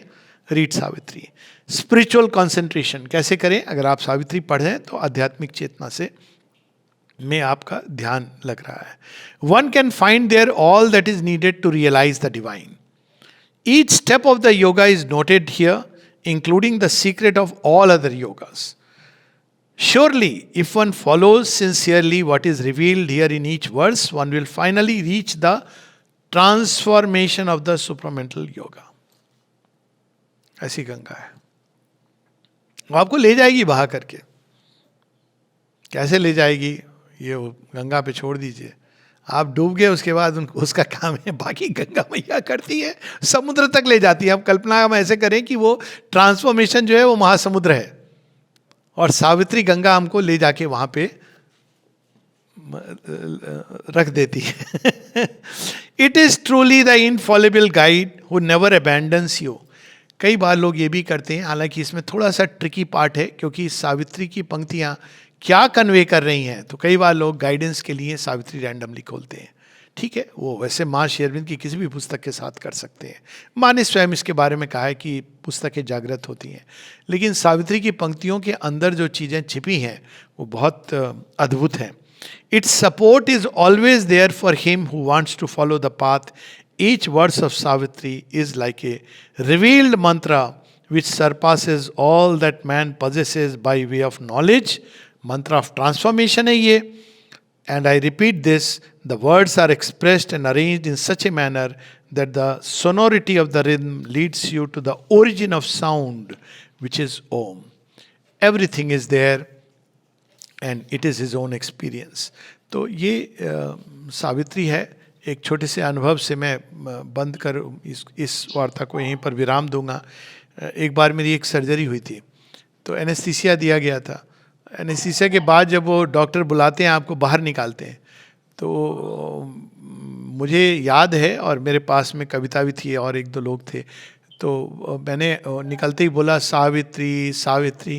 रीड सावित्री। स्पिरिचुअल कंसंट्रेशन कैसे करें? अगर आप सावित्री पढ़ें तो आध्यात्मिक चेतना से में आपका ध्यान लग रहा है। One can find there all that is needed to realize the divine. Each step of the yoga is noted here, including the secret of all other yogas. Surely, if one follows sincerely what is revealed here in each verse, one will finally reach the transformation of the supramental yoga. ऐसी गंगा है, वो आपको ले जाएगी बहा करके। कैसे ले जाएगी ये गंगा पे छोड़ दीजिए, आप डूब गए उसके बाद उसका काम है, बाकी गंगा मैया करती है, समुद्र तक ले जाती है। आप कल्पना हम ऐसे करें कि वो ट्रांसफॉर्मेशन जो है वो महासमुद्र है, और सावित्री गंगा हमको ले जाके वहां पे रख देती है। It is truly the infallible guide who never abandons you. कई बार लोग ये भी करते हैं, हालांकि इसमें थोड़ा सा ट्रिकी पार्ट है, क्योंकि सावित्री की पंक्तियां क्या कन्वे कर रही हैं, तो कई बार लोग गाइडेंस के लिए सावित्री रैंडमली खोलते हैं। ठीक है, वो वैसे माँ श्री अरविंद की किसी भी पुस्तक के साथ कर सकते हैं। माँ ने स्वयं इसके बारे में कहा है कि पुस्तकें जागृत होती हैं, लेकिन सावित्री की पंक्तियों के अंदर जो चीज़ें छिपी हैं वो बहुत अद्भुत हैं। Its support is always there for him who wants to follow the path. Each words of Savitri is like a revealed mantra which surpasses all that man possesses by way of knowledge. Mantra of transformation है ये। And I repeat this, the words are expressed and arranged in such a manner that the sonority of the rhythm leads you to the origin of sound, which is Om. Everything is there and it is his own experience. तो ये सावित्री है. एक छोटे से अनुभव से मैं बंद कर इस वार्ता को यहीं पर विराम दूंगा. एक बार मेरी एक सर्जरी हुई थी, तो एनेस्थीसिया दिया गया था. एनेस्थीसिया के बाद जब वो डॉक्टर बुलाते हैं, आपको बाहर निकालते हैं, तो मुझे याद है, और मेरे पास में कविता भी थी और एक दो लोग थे, तो मैंने निकलते ही बोला सावित्री सावित्री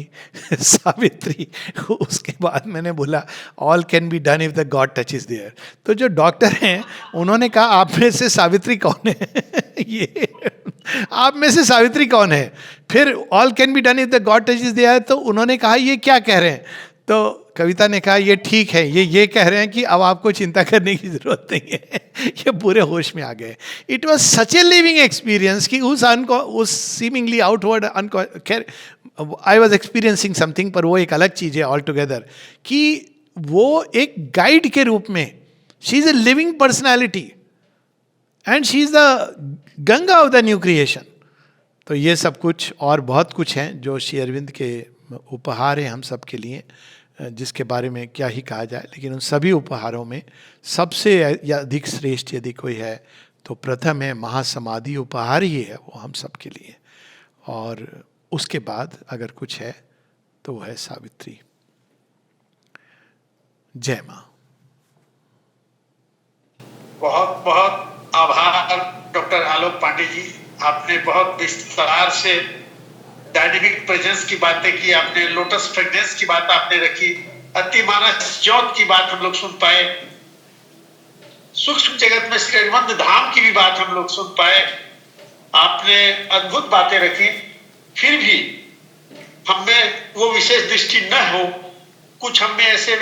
सावित्री. उसके बाद मैंने बोला all can be done if the God touch is there. तो जो डॉक्टर हैं उन्होंने कहा आप में से सावित्री कौन है? ये आप में से सावित्री कौन है? फिर all can be done if the God touch is there. तो उन्होंने कहा ये क्या कह रहे हैं? तो कविता ने कहा ये ठीक है, ये कह रहे हैं कि अब आपको चिंता करने की जरूरत नहीं है. ये पूरे होश में आ गए. It was such a living experience कि उस seemingly outward I was experiencing something, पर वो एक अलग चीज है ऑल टुगेदर, कि वो एक गाइड के रूप में, she is a living personality and she is the Ganga of the new creation. तो ये सब कुछ और बहुत कुछ हैं जो श्री अरविंद के उपहार हैं हम सब के लिए, जिसके बारे में क्या ही कहा जाए. लेकिन उन सभी उपहारों में सबसे अधिक श्रेष्ठ यदि कोई है तो प्रथम है महासमाधि उपहार ही है वो हम सब के लिए. और उसके बाद अगर कुछ है तो वो है सावित्री. जय मां. बहुत बहुत आभार डॉक्टर आलोक पांडे जी. आपने बहुत विस्तार से डायनेमिक प्रेजेंस की बातें की, आपने लोटस फ्रेगनेंस की बात आपने रखी, अति मानस ज्योत की बात हम लोग सुन पाए, सूक्ष्म जगत में श्री अरविंद धाम की भी बात हम लोग सुन पाए. आपने अद्भुत बातें रखी. फिर भी हमें वो विशेष दृष्टि न हो. कुछ हमें ऐसे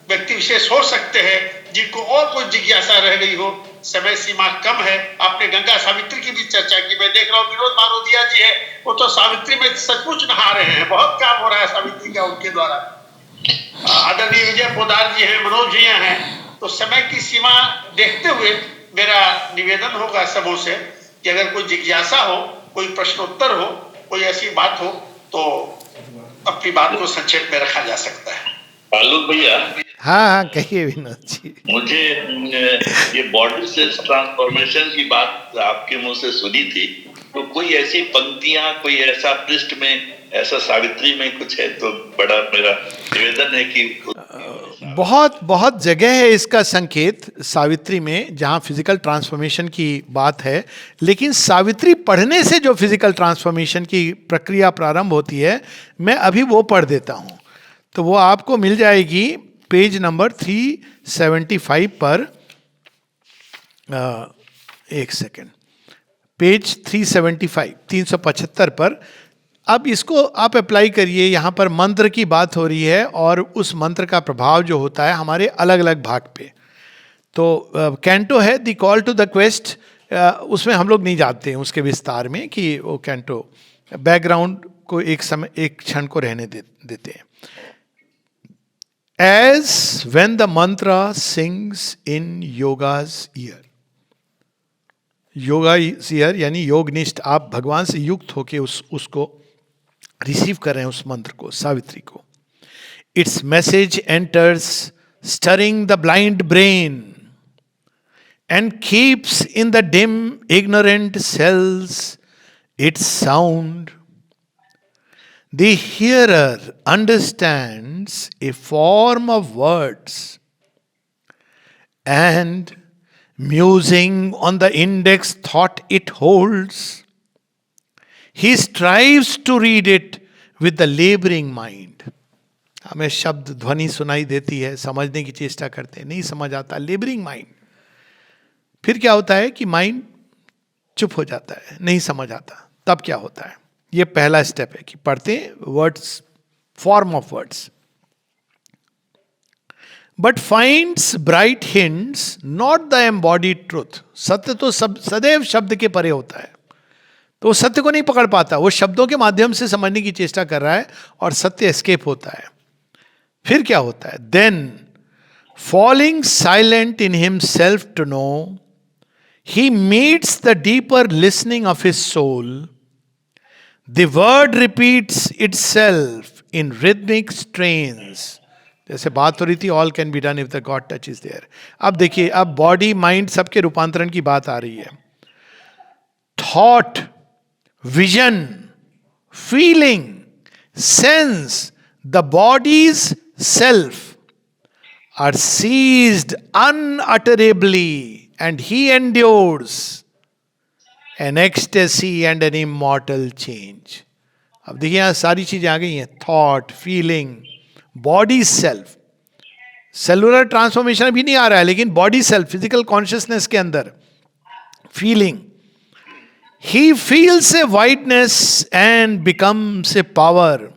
व्यक्ति विशेष हो सकते हैं जिनको और कोई जिज्ञासा रह गई हो. समय सीमा कम है. आपने गंगा सावित्री की भी चर्चा की. मैं देख रहा हूँ विनोद मारोदिया जी है, वो तो सावित्री में सचमुच नहा रहे हैं. बहुत काम हो रहा है सावित्री का उनके द्वारा. आदरणीय विजय पोदार जी हैं, मनोज जी हैं. तो समय की सीमा देखते हुए मेरा निवेदन होगा सबों से कि अगर कोई जिज्ञासा हो, कोई प्रश्नोत्तर हो, कोई ऐसी बात हो तो अपनी बात को संक्षेप में रखा जा सकता है. आलोक भैया. हाँ कहिए विनोद जी. मुझे ये बॉडी सेल्स ट्रांसफॉर्मेशन की बात आपके मुंह से सुनी थी, तो कोई ऐसी पंक्तियां, कोई ऐसा पृष्ठ में, ऐसा सावित्री में कुछ है तो बड़ा मेरा निवेदन है कि बहुत बहुत जगह है इसका संकेत सावित्री में जहाँ फिजिकल ट्रांसफॉर्मेशन की बात है. लेकिन सावित्री पढ़ने से जो फिजिकल ट्रांसफॉर्मेशन की प्रक्रिया प्रारंभ होती है, मैं अभी वो पढ़ देता हूँ. तो वो आपको मिल जाएगी पेज नंबर 375 पर. एक सेकेंड, पेज 375 375 पर. अब इसको आप अप्लाई करिए. यहाँ पर मंत्र की बात हो रही है और उस मंत्र का प्रभाव जो होता है हमारे अलग अलग भाग पे. तो कैंटो है the call to the quest. उसमें हम लोग नहीं जाते हैं उसके विस्तार में कि वो कैंटो, बैकग्राउंड को एक क्षण को रहने देते हैं. As when the mantra sings in yoga's ear. Yoga year यानी योगनिष्ठ, आप भगवान से युक्त होके उसको रिसीव कर रहे हैं, उस मंत्र को, सावित्री को. Its message enters stirring the blind brain and keeps in the dim ignorant cells its sound. The hearer understands a form of words and, musing on the index thought it holds, he strives to read it with the laboring mind. हमें शब्द ध्वनि सुनाई देती है, समझने की चेष्टा करते हैं, नहीं समझ आता, लेबरिंग माइंड. फिर क्या होता है कि माइंड चुप हो जाता है, नहीं समझ आता. तब क्या होता है? ये पहला स्टेप है कि पढ़ते words, form of words, but finds bright hints not the embodied truth. सत्य तो सदैव शब्द के परे होता है, तो वो सत्य को नहीं पकड़ पाता. वो शब्दों के माध्यम से समझने की चेष्टा कर रहा है और सत्य एस्केप होता है. फिर क्या होता है? Then falling silent in himself to know, he meets the deeper listening of his soul. The word repeats itself in rhythmic strains जैसे बात हो रही थी, all can be done if the God touch is there. अब देखिए, अब बॉडी माइंड सबके रूपांतरण की बात आ रही है। Thought, vision, feeling, sense, the body's self are seized unutterably and he endures an ecstasy and an immortal change. अब देखिए यहां सारी चीजें आ गई हैं, thought, feeling, body self. Cellular transformation भी नहीं आ रहा है, लेकिन बॉडी सेल्फ, फिजिकल कॉन्शियसनेस के अंदर feeling, he feels a wideness and becomes a power,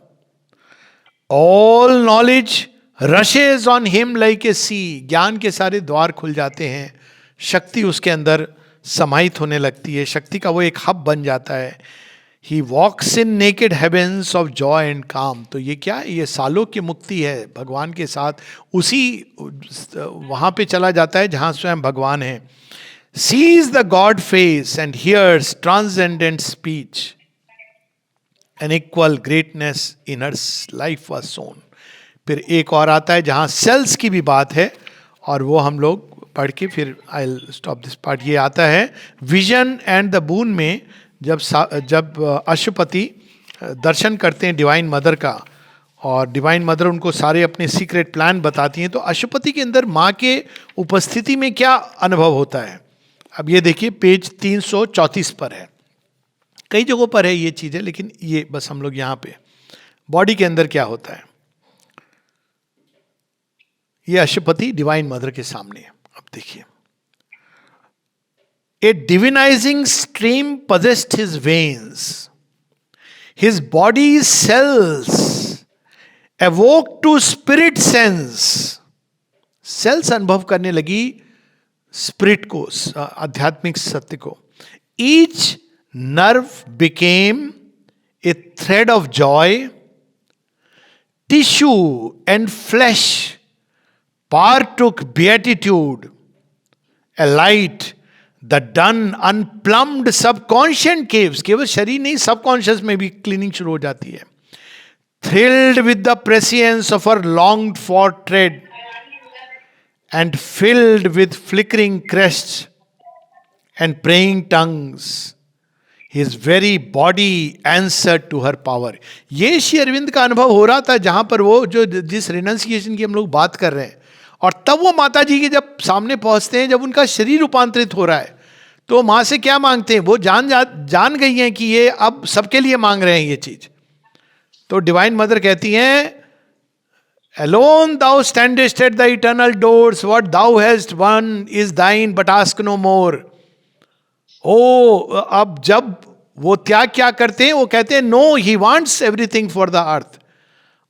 all knowledge rushes on him like a sea. ज्ञान के सारे द्वार खुल जाते हैं, शक्ति उसके अंदर समाहित होने लगती है, शक्ति का वो एक हब बन जाता है। He walks in naked heavens of joy and calm. तो ये क्या, ये सालों की मुक्ति है भगवान के साथ, उसी वहां पे चला जाता है जहां स्वयं भगवान है। Sees the god face and hears transcendent speech, an equal greatness in her life was sown. फिर एक और आता है जहां सेल्स की भी बात है, और वो हम लोग पढ़ के फिर I will stop this part. ये आता है विजन एंड द बून में, जब अशुपति दर्शन करते हैं डिवाइन मदर का, और डिवाइन मदर उनको सारे अपने सीक्रेट प्लान बताती हैं, तो अशुपति के अंदर माँ के उपस्थिति में क्या अनुभव होता है। अब ये देखिए पेज 334 पर है, कई जगहों पर है ये चीज़ें, लेकिन ये बस हम लोग यहाँ पे बॉडी के अंदर क्या होता है। ये अशुपति डिवाइन मदर के सामने है। अब देखिए, a divinizing stream possessed his veins. His body's cells awoke to spirit sense. Cells अनुभव करने लगी स्पिरिट को, आध्यात्मिक सत्य को. Each nerve became a thread of joy. Tissue and flesh partook beatitude. A light the dun unplumbed subconscious caves, केवल शरीर नहीं सबकॉन्शियस में भी क्लीनिंग शुरू हो जाती है. Thrilled with the prescience of her longed for tread and filled with flickering crests and praying tongues, his very body answered to her power. ये श्री अरविंद का अनुभव हो रहा था जहां पर वो जो जिस रिनंसिएशन की हम लोग बात कर रहे हैं, और तब वो माता जी के जब सामने पहुंचते हैं, जब उनका शरीर रूपांतरित हो रहा है, तो माँ से क्या मांगते हैं, वो जान गई हैं कि ये अब सबके लिए मांग रहे हैं ये चीज. तो डिवाइन मदर कहती हैं, alone thou standest at the eternal doors, what thou hast won is thine but ask no more. Oh, अब जब वो त्याग क्या करते हैं, वो कहते हैं no, he wants everything for the earth.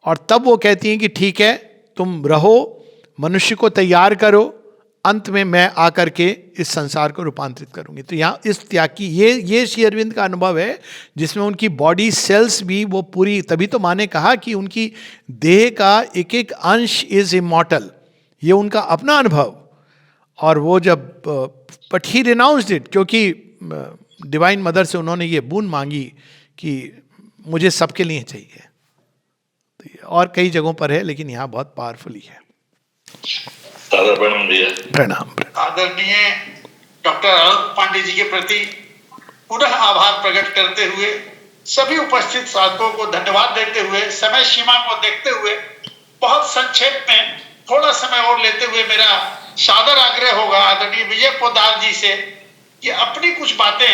और तब वो कहती हैं कि ठीक है, तुम रहो, मनुष्य को तैयार करो, अंत में मैं आकर के इस संसार को रूपांतरित करूंगी. तो यहाँ इस त्याग की ये श्री अरविंद का अनुभव है, जिसमें उनकी बॉडी सेल्स भी वो पूरी, तभी तो माँ ने कहा कि उनकी देह का एक एक अंश इज इमॉर्टल. ये उनका अपना अनुभव. और वो जब बट ही रिनाउंस्ड इट, क्योंकि डिवाइन मदर से उन्होंने ये बून मांगी कि मुझे सबके लिए चाहिए. तो और कई जगहों पर है, लेकिन यहाँ बहुत पावरफुली है. प्रणाम. आदरणीय डॉक्टर अनंत पांडे जी के प्रति पुनः आभार प्रकट करते हुए, सभी उपस्थित साधकों को धन्यवाद देते हुए, समय सीमा को देखते हुए बहुत संक्षेप में थोड़ा समय और लेते हुए मेरा सादर आग्रह होगा आदरणीय विजय पोद्दार जी से कि अपनी कुछ बातें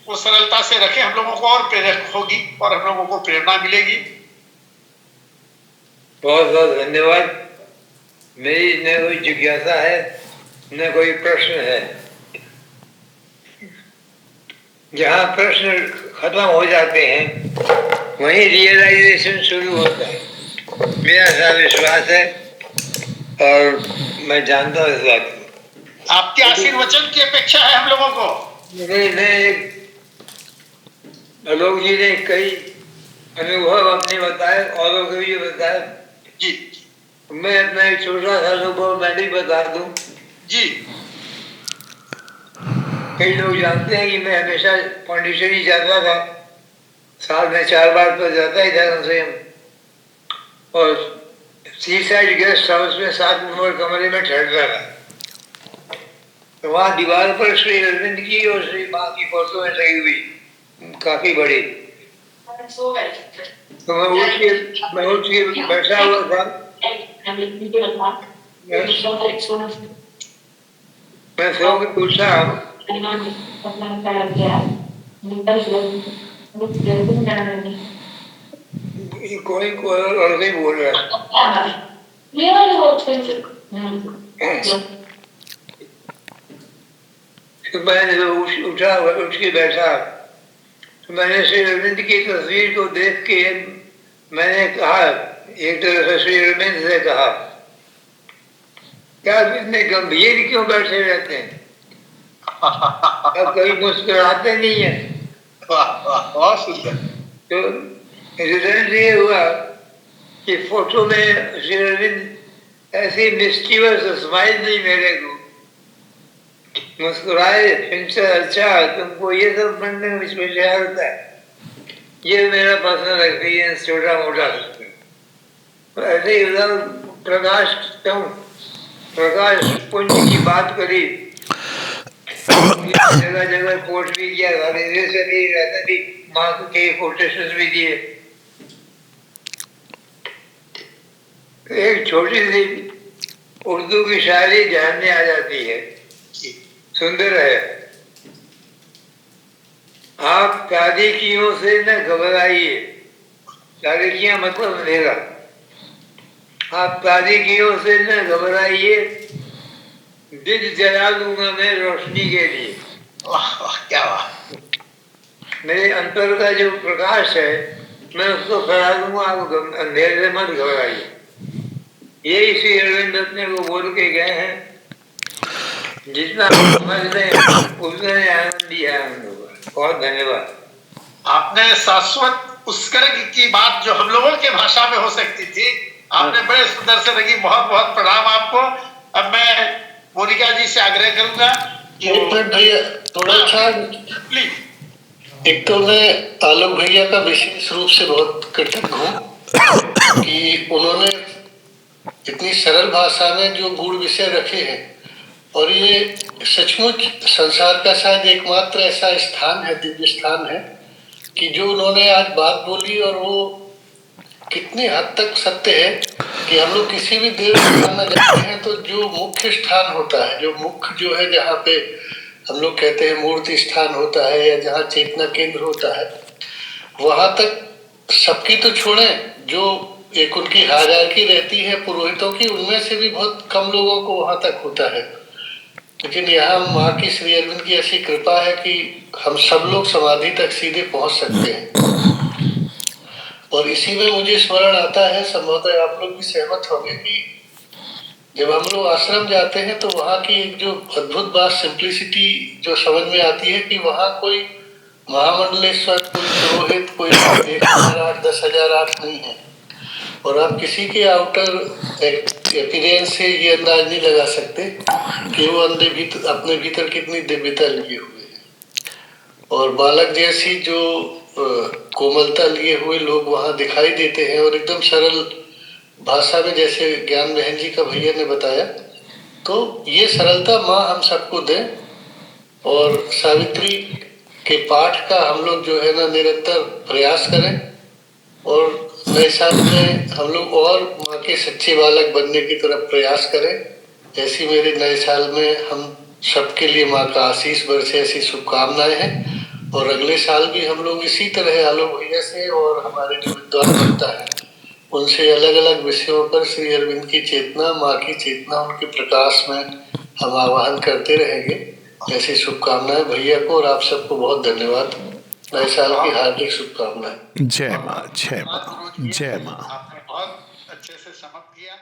वो सरलता से रखें, हम लोगों को और प्रेरक होगी और हम लोगों को प्रेरणा मिलेगी. बहुत बहुत धन्यवाद. मेरी न कोई जिज्ञासा है, न कोई प्रश्न है. जहाँ प्रश्न खत्म हो जाते हैं वहीं रियलाइजेशन शुरू होता है. मेरा ऐसा विश्वास है और मैं जानता हूँ इस बात को. आपके आशीर्वचन की अपेक्षा है हम लोगों को. लोग जी ने कई अनुभव अपने बताए, औरों को भी बताए जी. मैं अपना एक छोटा सा अनुभव मैं भी बता दूं जी. कई लोग जानते हैं कि मैं हमेशा पांडिचेरी जाता था, साल में 4 बार तो जाता ही था कम से कम, और सी साइड गेस्ट हाउस में 7 नंबर कमरे में ठहरता था। तो वहाँ दीवार पर श्री अरविंद की और श्री माँ की फोटो में लगी हुई, काफी बड़ी। तो मैं उठ के बैठा हुआ था। मैं सो के पूछा, कोई और नहीं बोल रहा। तो मैंने उठा, उठ के बैठा। तो मैंने श्री अरविंद की तस्वीर को देख के मैंने कहा, एक तरह से श्री अरविंद से कहा, क्या इतने गंभीर क्यों बैठे रहते हैं? अब कभी मुस्कुराते नहीं है। बहुत सुंदर। तो रिजल्ट ये हुआ कि फोटो में श्री अरविंद ऐसी मिस्टीवियस स्माइल नहीं मेरे को, मुस्कुराए, इनसे अच्छा तुमको ये सब बनने में विचार होता है। ये मेरा पर्सनल एक्सपीरियंस छोटा मोटा। ऐसे ही उधर प्रकाश पुंज की बात करी, जगह जगह कोर्ट भी किया, से भी रहते भी माँ के कोटेशन भी दिए। एक छोटी सी उर्दू की शायरी ध्यान में आ जाती है, सुंदर है। आप तारीखियों से न घबराइए, तारीखियां मतलब अंधेरा। आप तारीखियों से न घबराइए, दिल जला दूंगा मैं रोशनी के लिए। क्या बात। मेरे अंतर का जो प्रकाश है मैं उसको फैला दूंगा, आप अंधेरे से मत घबराइए। यही श्री अरविंद अपने को बोल के गए हैं। जितना समझ लें उतना आनंद दिया हम लोगों को। बहुत धन्यवाद। आपने शाश्वत उत्कर्ष की बात जो हम लोगों के भाषा में हो सकती थी, आपने बड़े सुंदर से रखी। बहुत बहुत प्रणाम आपको। अब मैं मोनिका जी से आग्रह करूंगा कि भैया थोड़ा सा प्लीज। एक तो मैं आलोक भैया का विशेष रूप से बहुत कृतज्ञ हूँ कि उन्होंने इतनी सरल भाषा में जो गूढ़ विषय रखे हैं, और ये सचमुच संसार का शायद एकमात्र ऐसा स्थान है, दिव्य स्थान है, कि जो उन्होंने आज बात बोली और वो कितनी हद तक सत्य है कि हम लोग किसी भी देव स्थान में जाते हैं तो जो मुख्य स्थान होता है, जो मुख्य जो है, जहाँ पे हम लोग कहते हैं मूर्ति स्थान होता है या जहाँ चेतना केंद्र होता है, वहां तक सबकी तो छोड़े, जो एक उनकी हायरार्की रहती है पुरोहितों की, उनमें से भी बहुत कम लोगों को वहां तक होता है। लेकिन यहाँ माँ की श्री अरविंद की ऐसी कृपा है कि हम सब लोग समाधि तक सीधे पहुंच सकते हैं। और इसी में मुझे स्मरण आता है, संभवतः आप लोग भी सहमत होंगे, कि जब हम लोग आश्रम जाते हैं तो वहाँ की एक जो अद्भुत बात, सिंप्लिसिटी जो समझ में आती है कि वहाँ कोई महामंडलेश्वर, कोई पुरोहित, कोई 1,000 10,000 नहीं है। और आप किसी के आउटर अपीयरेंस से ये अंदाज नहीं लगा सकते कि वो अपने भीतर कितनी दिव्यता लिए हुए हैं। और बालक जैसी जो कोमलता लिए हुए लोग वहाँ दिखाई देते हैं, और एकदम सरल भाषा में, जैसे ज्ञान बहन जी का भैया ने बताया, तो ये सरलता माँ हम सबको दे। और सावित्री के पाठ का हम लोग जो है ना निरंतर प्रयास करें, और नए साल में हम लोग और माँ के सच्चे बालक बनने की तरफ प्रयास करें। ऐसी मेरे नए साल में हम सबके लिए माँ का आशीष बरसे, ऐसी शुभकामनाएं हैं। और अगले साल भी हम लोग इसी तरह आलोक भैया से और हमारे जो विद्वान बनता है उनसे अलग अलग विषयों पर श्री अरविंद की चेतना, माँ की चेतना, उनके प्रकाश में हम आवाहन करते रहेंगे। ऐसी शुभकामनाएं भैया को, और आप सबको बहुत धन्यवाद। नए साल की हार्दिक शुभकामनाएं। जय माँ, जय माँ, जय माँ। आपने बहुत अच्छे से समाप्त किया।